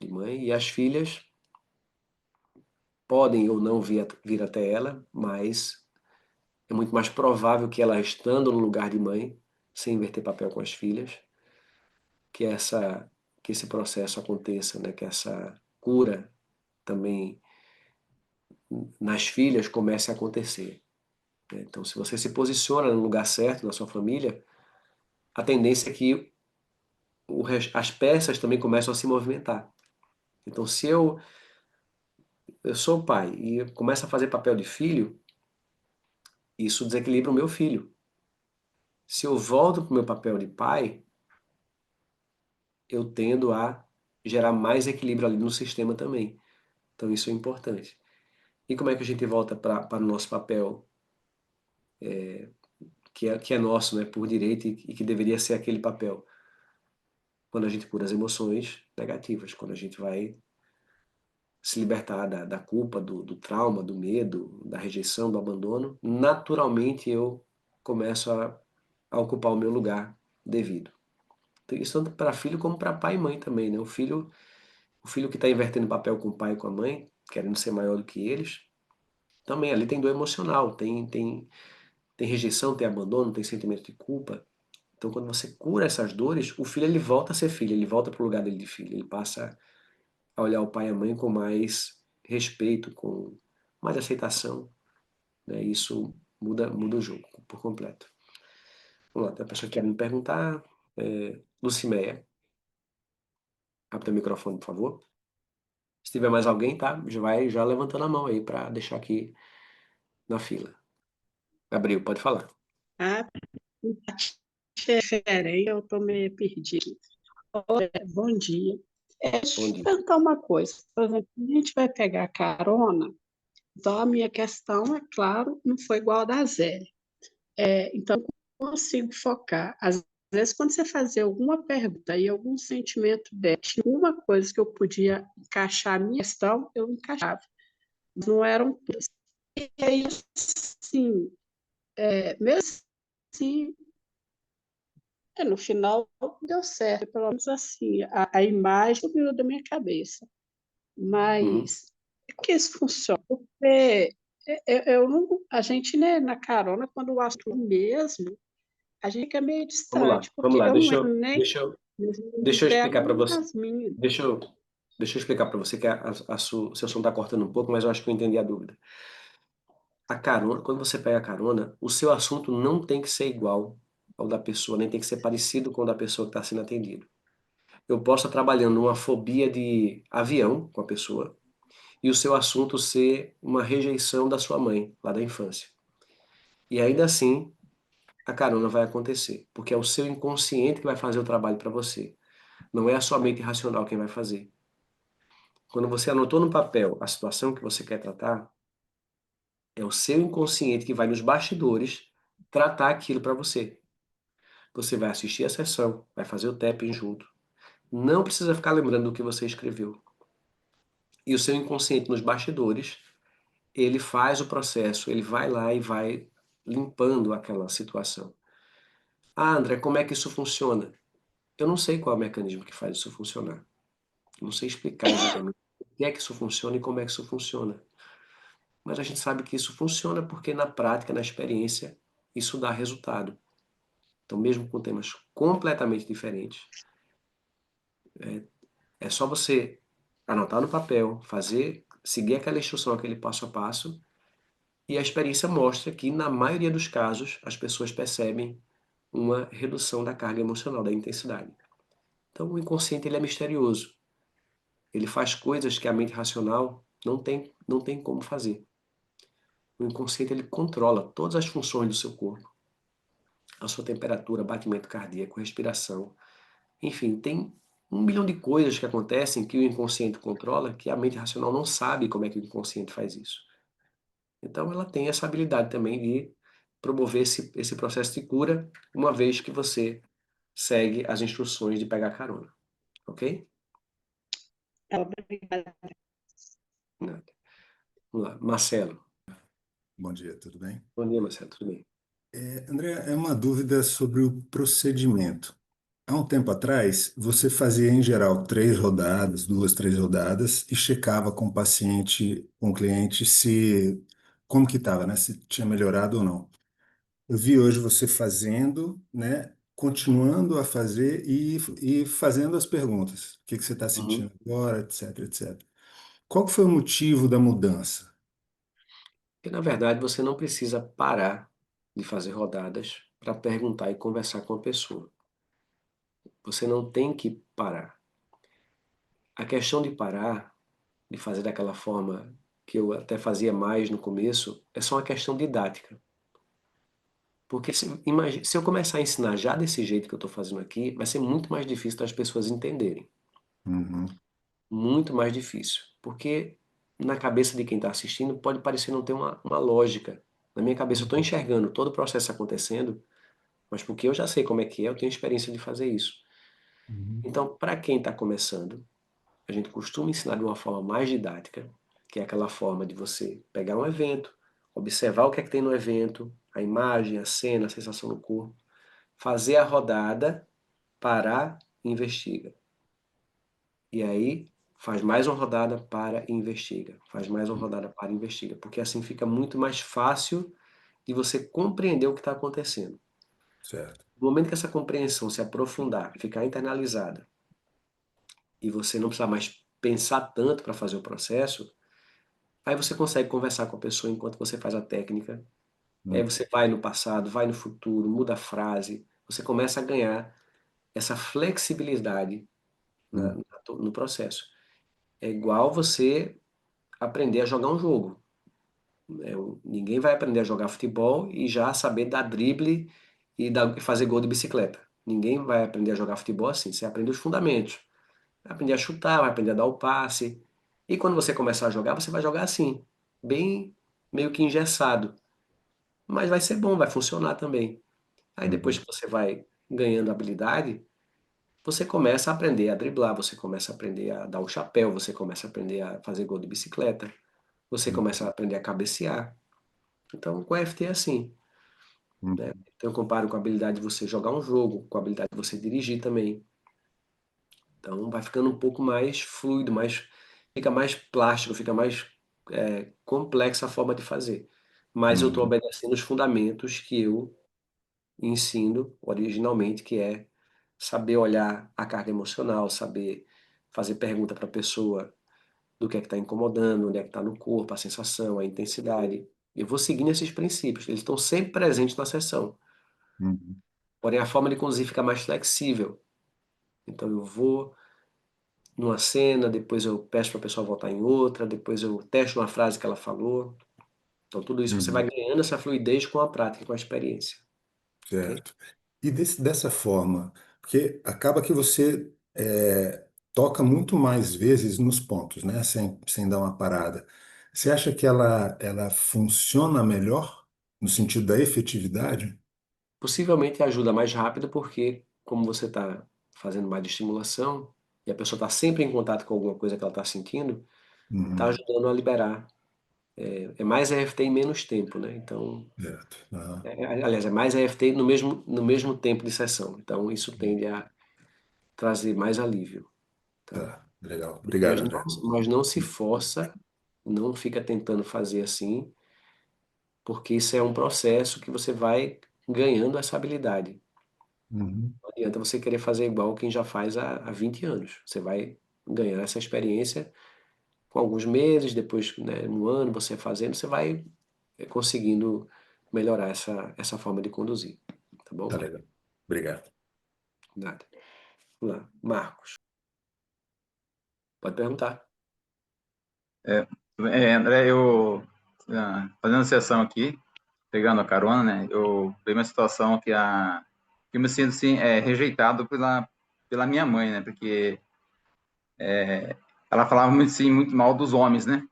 mãe, e as filhas podem ou não vir até ela, mas é muito mais provável que ela estando no lugar de mãe, sem inverter papel com as filhas, que que esse processo aconteça, né? Que essa cura também nas filhas comece a acontecer, né? Então, se você se posiciona no lugar certo na sua família, a tendência é que as peças também começam a se movimentar. Então, se eu sou pai e começo a fazer papel de filho, isso desequilibra o meu filho. Se eu volto para o meu papel de pai, eu tendo a gerar mais equilíbrio ali no sistema também. Então isso é importante. E como é que a gente volta para o nosso papel, que é nosso, né, por direito e que deveria ser aquele papel? Quando a gente cura as emoções negativas, quando a gente vai se libertar da culpa, do trauma, do medo, da rejeição, do abandono, naturalmente eu começo a ocupar o meu lugar devido. Então, isso tanto para filho como para pai e mãe também, né? O filho que está invertendo papel com o pai e com a mãe, querendo ser maior do que eles, também ali tem dor emocional, tem rejeição, tem abandono, tem sentimento de culpa. Então, quando você cura essas dores, o filho ele volta a ser filho, ele volta para o lugar dele de filho, ele passa a olhar o pai e a mãe com mais respeito, com mais aceitação, né? Isso muda o jogo por completo. Vamos lá, tem a pessoa que quer me perguntar, Lucimeia, abre o microfone, por favor. Se tiver mais alguém, tá? Já vai já levantando a mão aí para deixar aqui na fila. Gabriel, pode falar. Ah, diferente, eu tô meio perdido. Olha, bom dia. Bom Deixa eu dia. perguntar uma coisa. Por exemplo, a gente vai pegar carona, então a minha questão, é claro, não foi igual a da Zélia. Então, eu consigo focar. Às vezes, quando você fazia alguma pergunta e algum sentimento dela, tinha alguma coisa que eu podia encaixar a minha questão, eu encaixava. Mas não eram todas. E aí, assim, mesmo assim, no final deu certo, pelo menos assim, a imagem subiu da minha cabeça. Uhum. Mas é que isso funciona, porque eu não, a gente, né, na carona, quando o assunto mesmo, a gente fica meio Vamos lá, distante, vamos porque lá. eu não Deixa entro eu, nem deixa eu, nas deixa minhas eu dela, explicar para nem você. nas minhas. Deixa eu explicar para você que o seu som está cortando um pouco, mas eu acho que eu entendi a dúvida. A carona, quando você pega a carona, o seu assunto não tem que ser igual ao da pessoa, nem tem que ser parecido com o da pessoa que está sendo atendido. Eu posso estar trabalhando numa fobia de avião com a pessoa e o seu assunto ser uma rejeição da sua mãe, lá da infância. E ainda assim, a carona vai acontecer, porque é o seu inconsciente que vai fazer o trabalho para você. Não é a sua mente racional quem vai fazer. Quando você anotou no papel a situação que você quer tratar, é o seu inconsciente que vai nos bastidores tratar aquilo para você. Você vai assistir a sessão, vai fazer o tapping junto. Não precisa ficar lembrando do que você escreveu. E o seu inconsciente nos bastidores, ele faz o processo, ele vai lá e vai limpando aquela situação. Ah, André, como é que isso funciona? Eu não sei qual é o mecanismo que faz isso funcionar. Não sei explicar exatamente o que é que isso funciona e como é que isso funciona. Mas a gente sabe que isso funciona porque na prática, na experiência, isso dá resultado. Então, mesmo com temas completamente diferentes, é só você anotar no papel, seguir aquela instrução, aquele passo a passo, e a experiência mostra que, na maioria dos casos, as pessoas percebem uma redução da carga emocional, da intensidade. Então, o inconsciente ele é misterioso. Ele faz coisas que a mente racional não tem como fazer. O inconsciente ele controla todas as funções do seu corpo, a sua temperatura, batimento cardíaco, respiração. Enfim, tem 1 milhão de coisas que acontecem que o inconsciente controla, que a mente racional não sabe como é que o inconsciente faz isso. Então, ela tem essa habilidade também de promover esse processo de cura, uma vez que você segue as instruções de pegar carona. Ok? Obrigada. Nada. Vamos lá. Marcelo. Bom dia, tudo bem? Bom dia, Marcelo. Tudo bem? André, é uma dúvida sobre o procedimento. Há um tempo atrás, você fazia em geral 3 rodadas, 2, 3 rodadas, e checava com o paciente, com o cliente, se como que estava, né? Se tinha melhorado ou não. Eu vi hoje você fazendo, né? Continuando a fazer e fazendo as perguntas. O que que você está Uhum. sentindo agora, etc, etc. Qual que foi o motivo da mudança? Porque, na verdade, você não precisa parar de fazer rodadas para perguntar e conversar com a pessoa. Você não tem que parar. A questão de parar, de fazer daquela forma que eu até fazia mais no começo, é só uma questão didática. Porque se eu começar a ensinar já desse jeito que eu estou fazendo aqui, vai ser muito mais difícil das pessoas entenderem. Uhum, Muito mais difícil. Porque na cabeça de quem está assistindo pode parecer não ter uma lógica. Na minha cabeça eu estou enxergando todo o processo acontecendo, mas porque eu já sei como é que é, eu tenho experiência de fazer isso. uhum, Então, para quem está começando, a gente costuma ensinar de uma forma mais didática, que é aquela forma de você pegar um evento, observar o que é que tem no evento, a imagem, a cena, a sensação no corpo, fazer a rodada, parar e investiga. E aí faz mais uma rodada, para e investiga. Faz mais uma rodada, para e investiga. Porque assim fica muito mais fácil de você compreender o que está acontecendo. certo. No momento que essa compreensão se aprofundar, ficar internalizada, e você não precisar mais pensar tanto para fazer o processo, aí você consegue conversar com a pessoa enquanto você faz a técnica. Aí Uhum, você vai no passado, vai no futuro, muda a frase. Você começa a ganhar essa flexibilidade uhum, no processo. É igual você aprender a jogar um jogo. Ninguém vai aprender a jogar futebol e já saber dar drible e fazer gol de bicicleta. Ninguém vai aprender a jogar futebol assim. Você aprende os fundamentos. Vai aprender a chutar, vai aprender a dar o passe. E quando você começar a jogar, você vai jogar assim, bem meio que engessado. Mas vai ser bom, vai funcionar também. Aí depois uhum, que você vai ganhando habilidade, você começa a aprender a driblar, você começa a aprender a dar o chapéu, você começa a aprender a fazer gol de bicicleta, você uhum, começa a aprender a cabecear. Então, com o EFT é assim, né? uhum, Então, eu comparo com a habilidade de você jogar um jogo, com a habilidade de você dirigir também. Então, vai ficando um pouco mais fluido, fica mais plástico, fica mais complexa a forma de fazer. Mas eu estou uhum, obedecendo os fundamentos que eu ensino originalmente, que é saber olhar a carga emocional, saber fazer pergunta para a pessoa do que é que está incomodando, onde é que está no corpo, a sensação, a intensidade. Eu vou seguindo esses princípios, eles estão sempre presentes na sessão. uhum, Porém, a forma de conduzir fica mais flexível. Então, eu vou numa cena, depois eu peço para a pessoa voltar em outra, depois eu testo uma frase que ela falou. Então, tudo isso você vai uhum, ganhando essa fluidez com a prática, com a experiência. Ok? certo. E dessa forma, porque acaba que você toca muito mais vezes nos pontos, né? Sem dar uma parada. Você acha que ela funciona melhor no sentido da efetividade? Possivelmente ajuda mais rápido, porque como você está fazendo mais de estimulação e a pessoa está sempre em contato com alguma coisa que ela está sentindo, está Uhum, ajudando a liberar. É mais EFT em menos tempo, né? Então, certo. Aham. aliás, é mais EFT no mesmo tempo de sessão. Então, isso tende a trazer mais alívio, tá? Tá, legal. Mas Obrigado, não, André. mas não se força, não fica tentando fazer assim, porque isso é um processo que você vai ganhando essa habilidade. Uhum. Não adianta você querer fazer igual quem já faz há 20 anos. Você vai ganhar essa experiência com alguns meses, depois, né, um ano você fazendo, você vai conseguindo melhorar essa forma de conduzir. Tá Tá bom? legal. Obrigado. Nada. Vamos lá. Marcos, pode perguntar. É, André, fazendo a sessão aqui, pegando a carona, né? Eu tenho uma situação que eu me sinto assim, rejeitado pela minha mãe, né? Porque ela falava muito, sim, muito mal dos homens, né?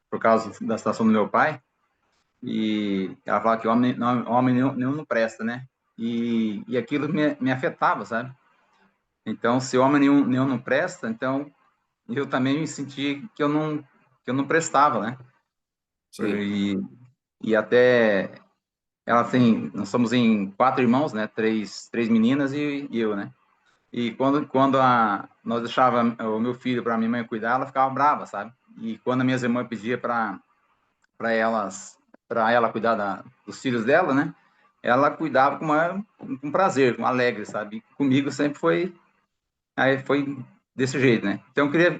Por causa da situação do meu pai. E ela falava que homem nenhum não presta, né? E aquilo me afetava, sabe? Então, se homem nenhum não presta, então eu também me senti que eu não prestava, né? Sim. E, e até ela tem, nós somos em 4 irmãos, né? Três meninas e eu, né? E nós deixava o meu filho para minha mãe cuidar, ela ficava brava, sabe? E quando a minha irmã pedia para elas para ela cuidar dos filhos dela, né? Ela cuidava com prazer, com alegre, sabe? E comigo sempre foi desse jeito, né? Então eu queria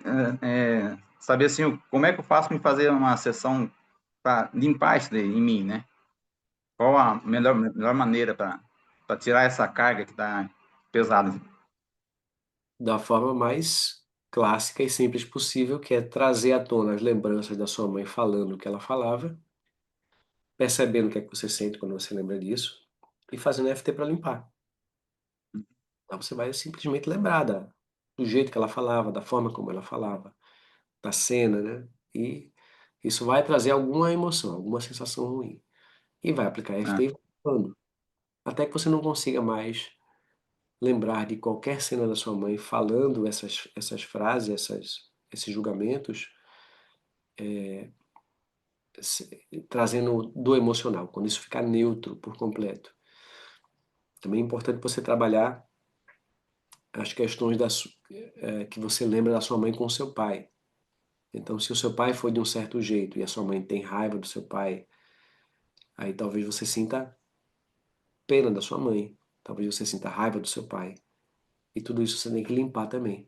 saber assim, como é que eu faço para fazer uma sessão para limpar isso daí em mim, né? Qual a melhor maneira para tirar essa carga que está pesada? Da forma mais clássica e simples possível, que é trazer à tona as lembranças da sua mãe falando o que ela falava, percebendo o que é que você sente quando você lembra disso, e fazendo FT para limpar. Então você vai simplesmente lembrar do jeito que ela falava, da forma como ela falava, da cena, né? E isso vai trazer alguma emoção, alguma sensação ruim. E vai aplicar Ah, FT e vai limpando, até que você não consiga mais lembrar de qualquer cena da sua mãe falando essas frases, esses julgamentos, trazendo do emocional, quando isso ficar neutro por completo. Também é importante você trabalhar as questões que você lembra da sua mãe com o seu pai. Então, se o seu pai foi de um certo jeito e a sua mãe tem raiva do seu pai, aí talvez você sinta pena da sua mãe, talvez você sinta raiva do seu pai. E tudo isso você tem que limpar também,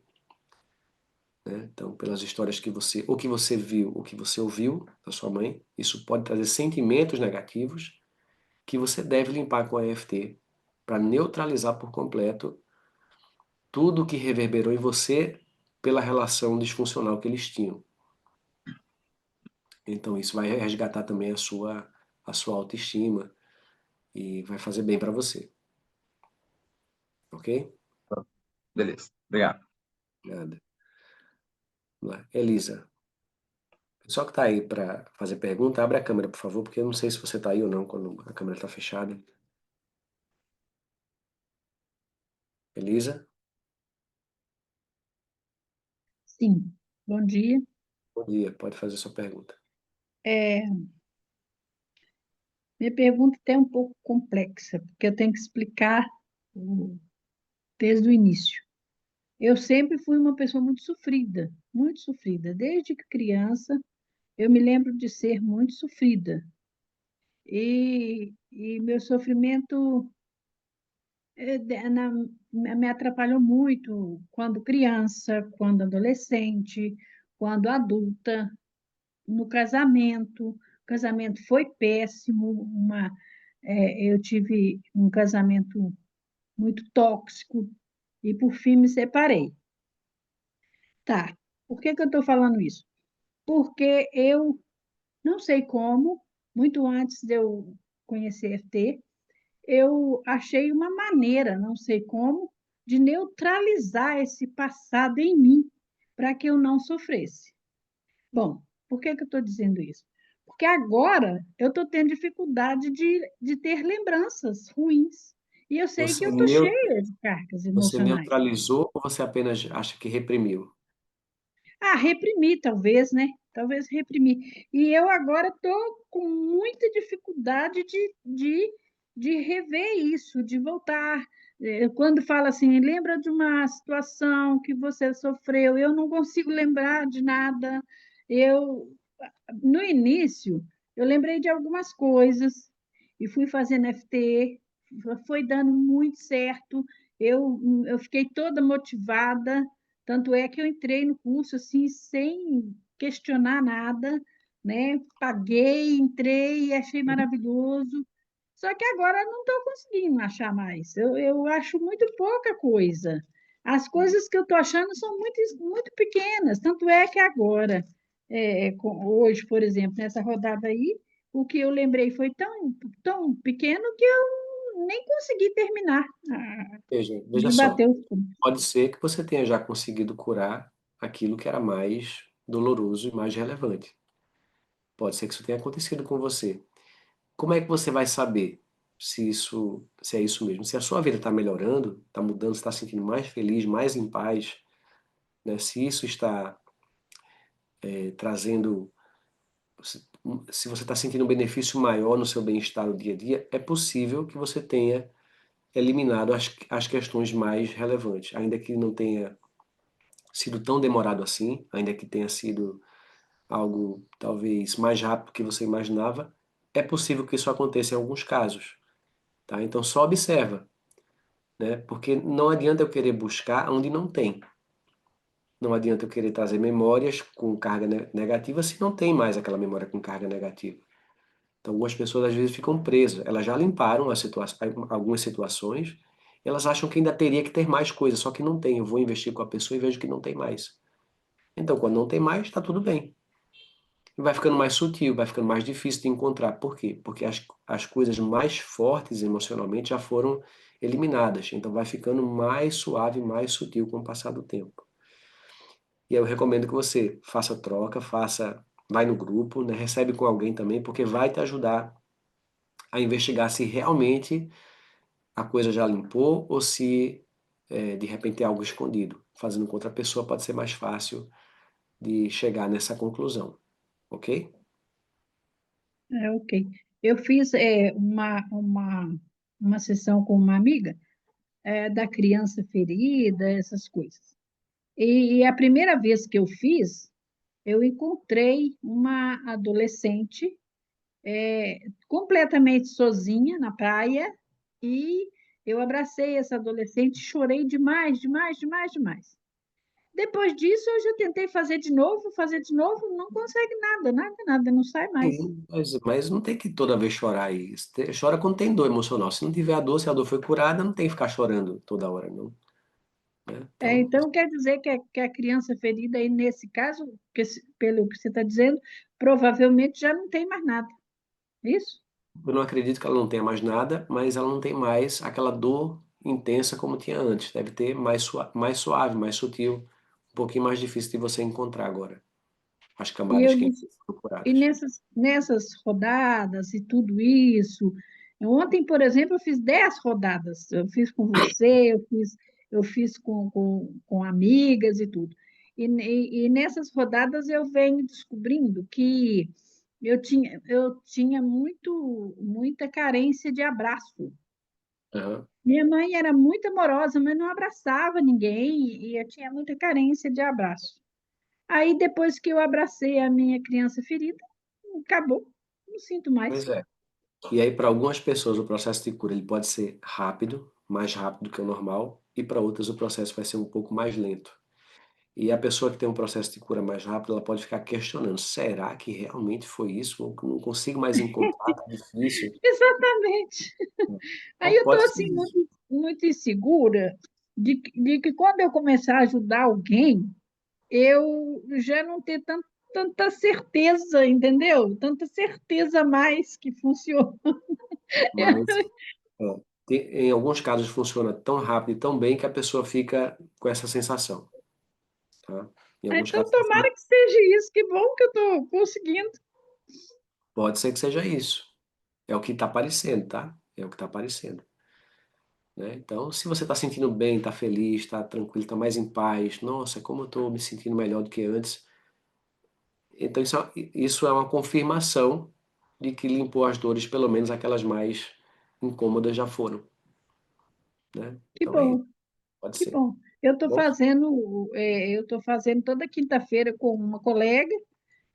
né? Então, pelas histórias ou que você viu, ou que você ouviu da sua mãe, isso pode trazer sentimentos negativos que você deve limpar com a EFT para neutralizar por completo tudo o que reverberou em você pela relação disfuncional que eles tinham. Então isso vai resgatar também a sua autoestima e vai fazer bem para você. Ok? beleza, obrigado. Nada. Vamos lá. Elisa, pessoal que está aí para fazer pergunta, abre a câmera, por favor, porque eu não sei se você está aí ou não quando a câmera está fechada. Elisa, Sim, bom dia. bom dia, pode fazer sua pergunta. É, minha pergunta é um pouco complexa, porque eu tenho que explicar desde o início. Eu sempre fui uma pessoa muito sofrida, muito sofrida. Desde que criança, eu me lembro de ser muito sofrida. E meu sofrimento me atrapalhou muito quando criança, quando adolescente, quando adulta, no casamento. O casamento foi péssimo, eu tive um casamento muito tóxico e, por fim, me separei. Tá, por que que eu estou falando isso? Porque eu não sei como, muito antes de eu conhecer EFT, eu achei uma maneira, não sei como, de neutralizar esse passado em mim, para que eu não sofresse. Bom, por que que eu estou dizendo isso? Porque agora eu estou tendo dificuldade de ter lembranças ruins. E eu sei que Você, eu estou neu- cheia de cargas você emocionais. neutralizou ou você apenas acha que reprimiu? Ah, reprimi, talvez, né? Talvez reprimi. E eu agora estou com muita dificuldade de rever isso, de voltar. Quando fala assim, lembra de uma situação que você sofreu, eu não consigo lembrar de nada. Eu, no início, eu lembrei de algumas coisas e fui fazendo FT, foi dando muito certo, eu fiquei toda motivada, tanto é que eu entrei no curso assim, sem questionar nada, né? Paguei, entrei, achei maravilhoso. Só que agora eu não estou conseguindo achar mais. Eu acho muito pouca coisa. As coisas que eu estou achando são muito, muito pequenas. Tanto é que agora, hoje, por exemplo, nessa rodada aí, o que eu lembrei foi tão pequeno que eu nem consegui terminar Veja de só, bater os pontos. pode ser que você tenha já conseguido curar aquilo que era mais doloroso e mais relevante. Pode ser que isso tenha acontecido com você. Como é que você vai saber se é isso mesmo? Se a sua vida está melhorando, está mudando, você está se sentindo mais feliz, mais em paz, né? Se isso está trazendo, se você está sentindo um benefício maior no seu bem-estar no dia a dia, é possível que você tenha eliminado as questões mais relevantes, ainda que não tenha sido tão demorado assim, ainda que tenha sido algo talvez mais rápido do que você imaginava, é possível que isso aconteça em alguns casos, tá? Então só observa, né? Porque não adianta eu querer buscar onde não tem. Não adianta eu querer trazer memórias com carga negativa se não tem mais aquela memória com carga negativa. Então, algumas pessoas às vezes ficam presas. Elas já limparam algumas situações, elas acham que ainda teria que ter mais coisa, só que não tem. Eu vou investir com a pessoa e vejo que não tem mais. Então, quando não tem mais, está tudo bem. E vai ficando mais sutil, vai ficando mais difícil de encontrar. Por quê? Porque as coisas mais fortes emocionalmente já foram eliminadas. Então, vai ficando mais suave, mais sutil com o passar do tempo. E eu recomendo que você faça troca, vai no grupo, né? Recebe com alguém também, porque vai te ajudar a investigar se realmente a coisa já limpou ou se de repente é algo escondido. Fazendo com outra pessoa pode ser mais fácil de chegar nessa conclusão, ok? Ok. Eu fiz uma sessão com uma amiga da criança ferida, essas coisas. E a primeira vez que eu fiz, eu encontrei uma adolescente completamente sozinha na praia e eu abracei essa adolescente, chorei demais, demais, demais, demais. Depois disso, eu já tentei fazer de novo, não consegue nada, nada, nada, não sai mais. Sim, mas não tem que toda vez chorar aí. Chora quando tem dor emocional. Se não tiver a dor, se a dor foi curada, não tem que ficar chorando toda hora, não, né? Então, Então, quer dizer que a criança ferida, aí, nesse caso, pelo que você está dizendo, provavelmente já não tem mais nada. Isso? eu não acredito que ela não tenha mais nada, mas ela não tem mais aquela dor intensa como tinha antes. Deve ter mais suave, mais sutil, um pouquinho mais difícil de você encontrar agora. As E, camadas eu, que disse- foram e curadas. nessas rodadas e tudo isso, ontem, por exemplo, eu fiz 10 rodadas. Eu fiz com você, eu fiz com amigas e tudo. E nessas rodadas eu venho descobrindo que eu tinha muita carência de abraço. Aham. Minha mãe era muito amorosa, mas não abraçava ninguém e eu tinha muita carência de abraço. Aí, depois que eu abracei a minha criança ferida, acabou, não sinto Pois mais. é. E aí, para algumas pessoas, o processo de cura ele pode ser rápido, mais rápido que o normal, e para outras o processo vai ser um pouco mais lento. E a pessoa que tem um processo de cura mais rápido, ela pode ficar questionando: será que realmente foi isso? Eu não consigo mais encontrar, tá difícil. Exatamente. Aí Então, eu estou pode ser assim, isso. muito, muito insegura de que quando eu começar a ajudar alguém, eu já não ter tanta certeza, entendeu? Tanta certeza a mais que funciona. Mas é, em alguns casos funciona tão rápido e tão bem que a pessoa fica com essa sensação, tá? Em alguns Então, casos funciona. tomara que seja isso. Que bom que eu estou conseguindo. Pode ser que seja isso. É o que está aparecendo, tá? É o que está aparecendo, né? Então, se você está sentindo bem, está feliz, está tranquilo, está mais em paz, nossa, como eu estou me sentindo melhor do que antes. Então, isso é uma confirmação de que limpou as dores, pelo menos aquelas mais incômodas já foram, né? Que Então é isso, bom. pode Que ser. bom. Bom, Eu estou fazendo toda quinta-feira com uma colega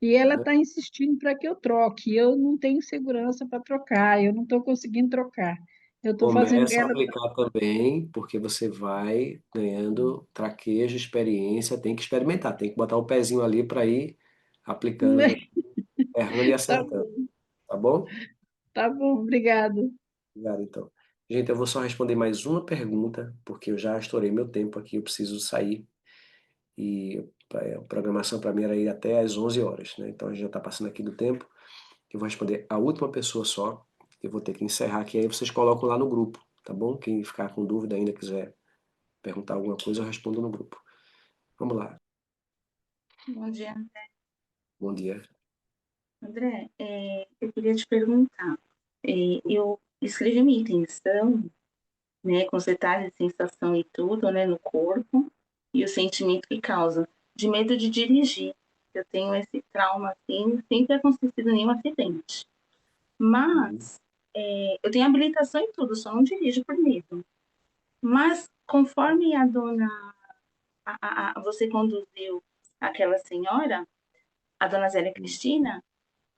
e ela aham. está insistindo para que eu troque. Eu não tenho segurança para trocar, eu não estou conseguindo trocar. Eu estou fazendo Começa a ela. aplicar também, porque você vai ganhando traquejo, experiência, tem que experimentar, tem que botar o pezinho ali para ir aplicando, errando e Tá acertando, bom, tá bom? tá bom, obrigado. Obrigado, então. Gente, eu vou só responder mais uma pergunta, porque eu já estourei meu tempo aqui, eu preciso sair. E a programação para mim era ir até às 11 horas, né? Então a gente já está passando aqui do tempo. Eu vou responder a última pessoa só. Eu vou ter que encerrar aqui, aí vocês colocam lá no grupo, tá bom? Quem ficar com dúvida ainda, quiser perguntar alguma coisa, eu respondo no grupo. Vamos lá. Bom dia, Bom dia. André. Eu queria te perguntar. Eu escrevi minha intenção, né, com os detalhes de sensação e tudo, né, no corpo e o sentimento que causa, de medo de dirigir. Eu tenho esse trauma, assim, sem ter acontecido nenhum acidente. Uhum. Mas eu tenho habilitação e tudo, só não dirijo por medo. Mas conforme a dona, você conduziu aquela senhora, a dona Zélia Cristina,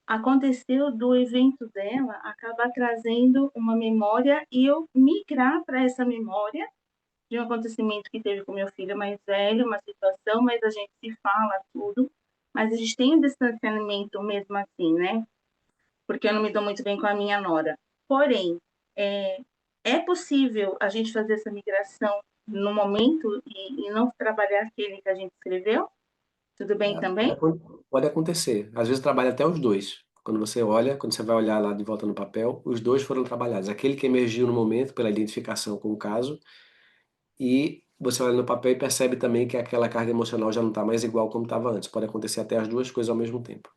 aconteceu do evento dela acabar trazendo uma memória e eu migrar para essa memória de um acontecimento que teve com meu filho mais velho, uma situação, mas a gente se fala tudo, mas a gente tem um distanciamento mesmo assim, né? Porque eu não me dou muito bem com a minha nora. Porém, é, é possível a gente fazer essa migração no momento e não trabalhar aquele que a gente escreveu? Tudo bem também? Pode acontecer. Às vezes trabalha até os dois. Quando você olha, quando você vai olhar lá de volta no papel, os dois foram trabalhados. Aquele que emergiu no momento pela identificação com o caso e você olha no papel e percebe também que aquela carga emocional já não está mais igual como estava antes. Pode acontecer até as duas coisas ao mesmo tempo.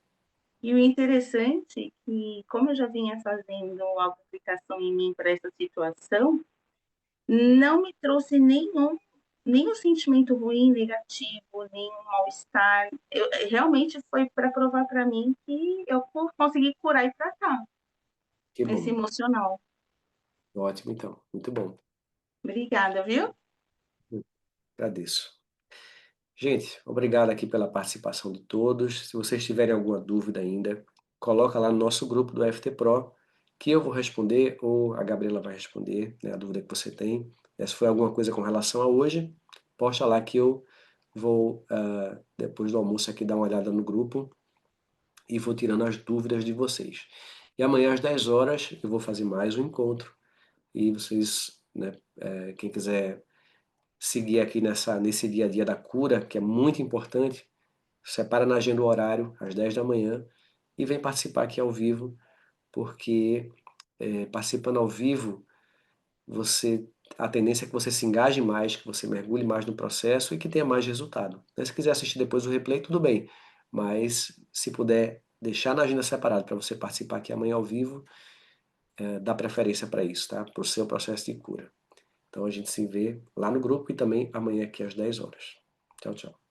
E o interessante é que, como eu já vinha fazendo a aplicação em mim para essa situação, não me trouxe nenhum sentimento ruim, negativo, nenhum mal-estar. Realmente foi para provar para mim que eu consegui curar e tratar Que esse bom. emocional. Ótimo, então. Muito bom. Obrigada, viu? Agradeço. Gente, obrigado aqui pela participação de todos. Se vocês tiverem alguma dúvida ainda, coloca lá no nosso grupo do FT Pro, que eu vou responder ou a Gabriela vai responder, né, a dúvida que você tem. Se foi alguma coisa com relação a hoje, posta lá que eu vou, depois do almoço aqui, dar uma olhada no grupo e vou tirando as dúvidas de vocês. E amanhã às 10 horas eu vou fazer mais um encontro e vocês, né, quem quiser seguir aqui nesse dia a dia da cura, que é muito importante, separa na agenda o horário, às 10 da manhã, e vem participar aqui ao vivo, porque participando ao vivo, a tendência é que você se engaje mais, que você mergulhe mais no processo e que tenha mais resultado. Se quiser assistir depois o replay, tudo bem, mas se puder deixar na agenda separada para você participar aqui amanhã ao vivo, dá preferência para isso, tá? Para o seu processo de cura. Então a gente se vê lá no grupo e também amanhã aqui às 10 horas. Tchau, tchau.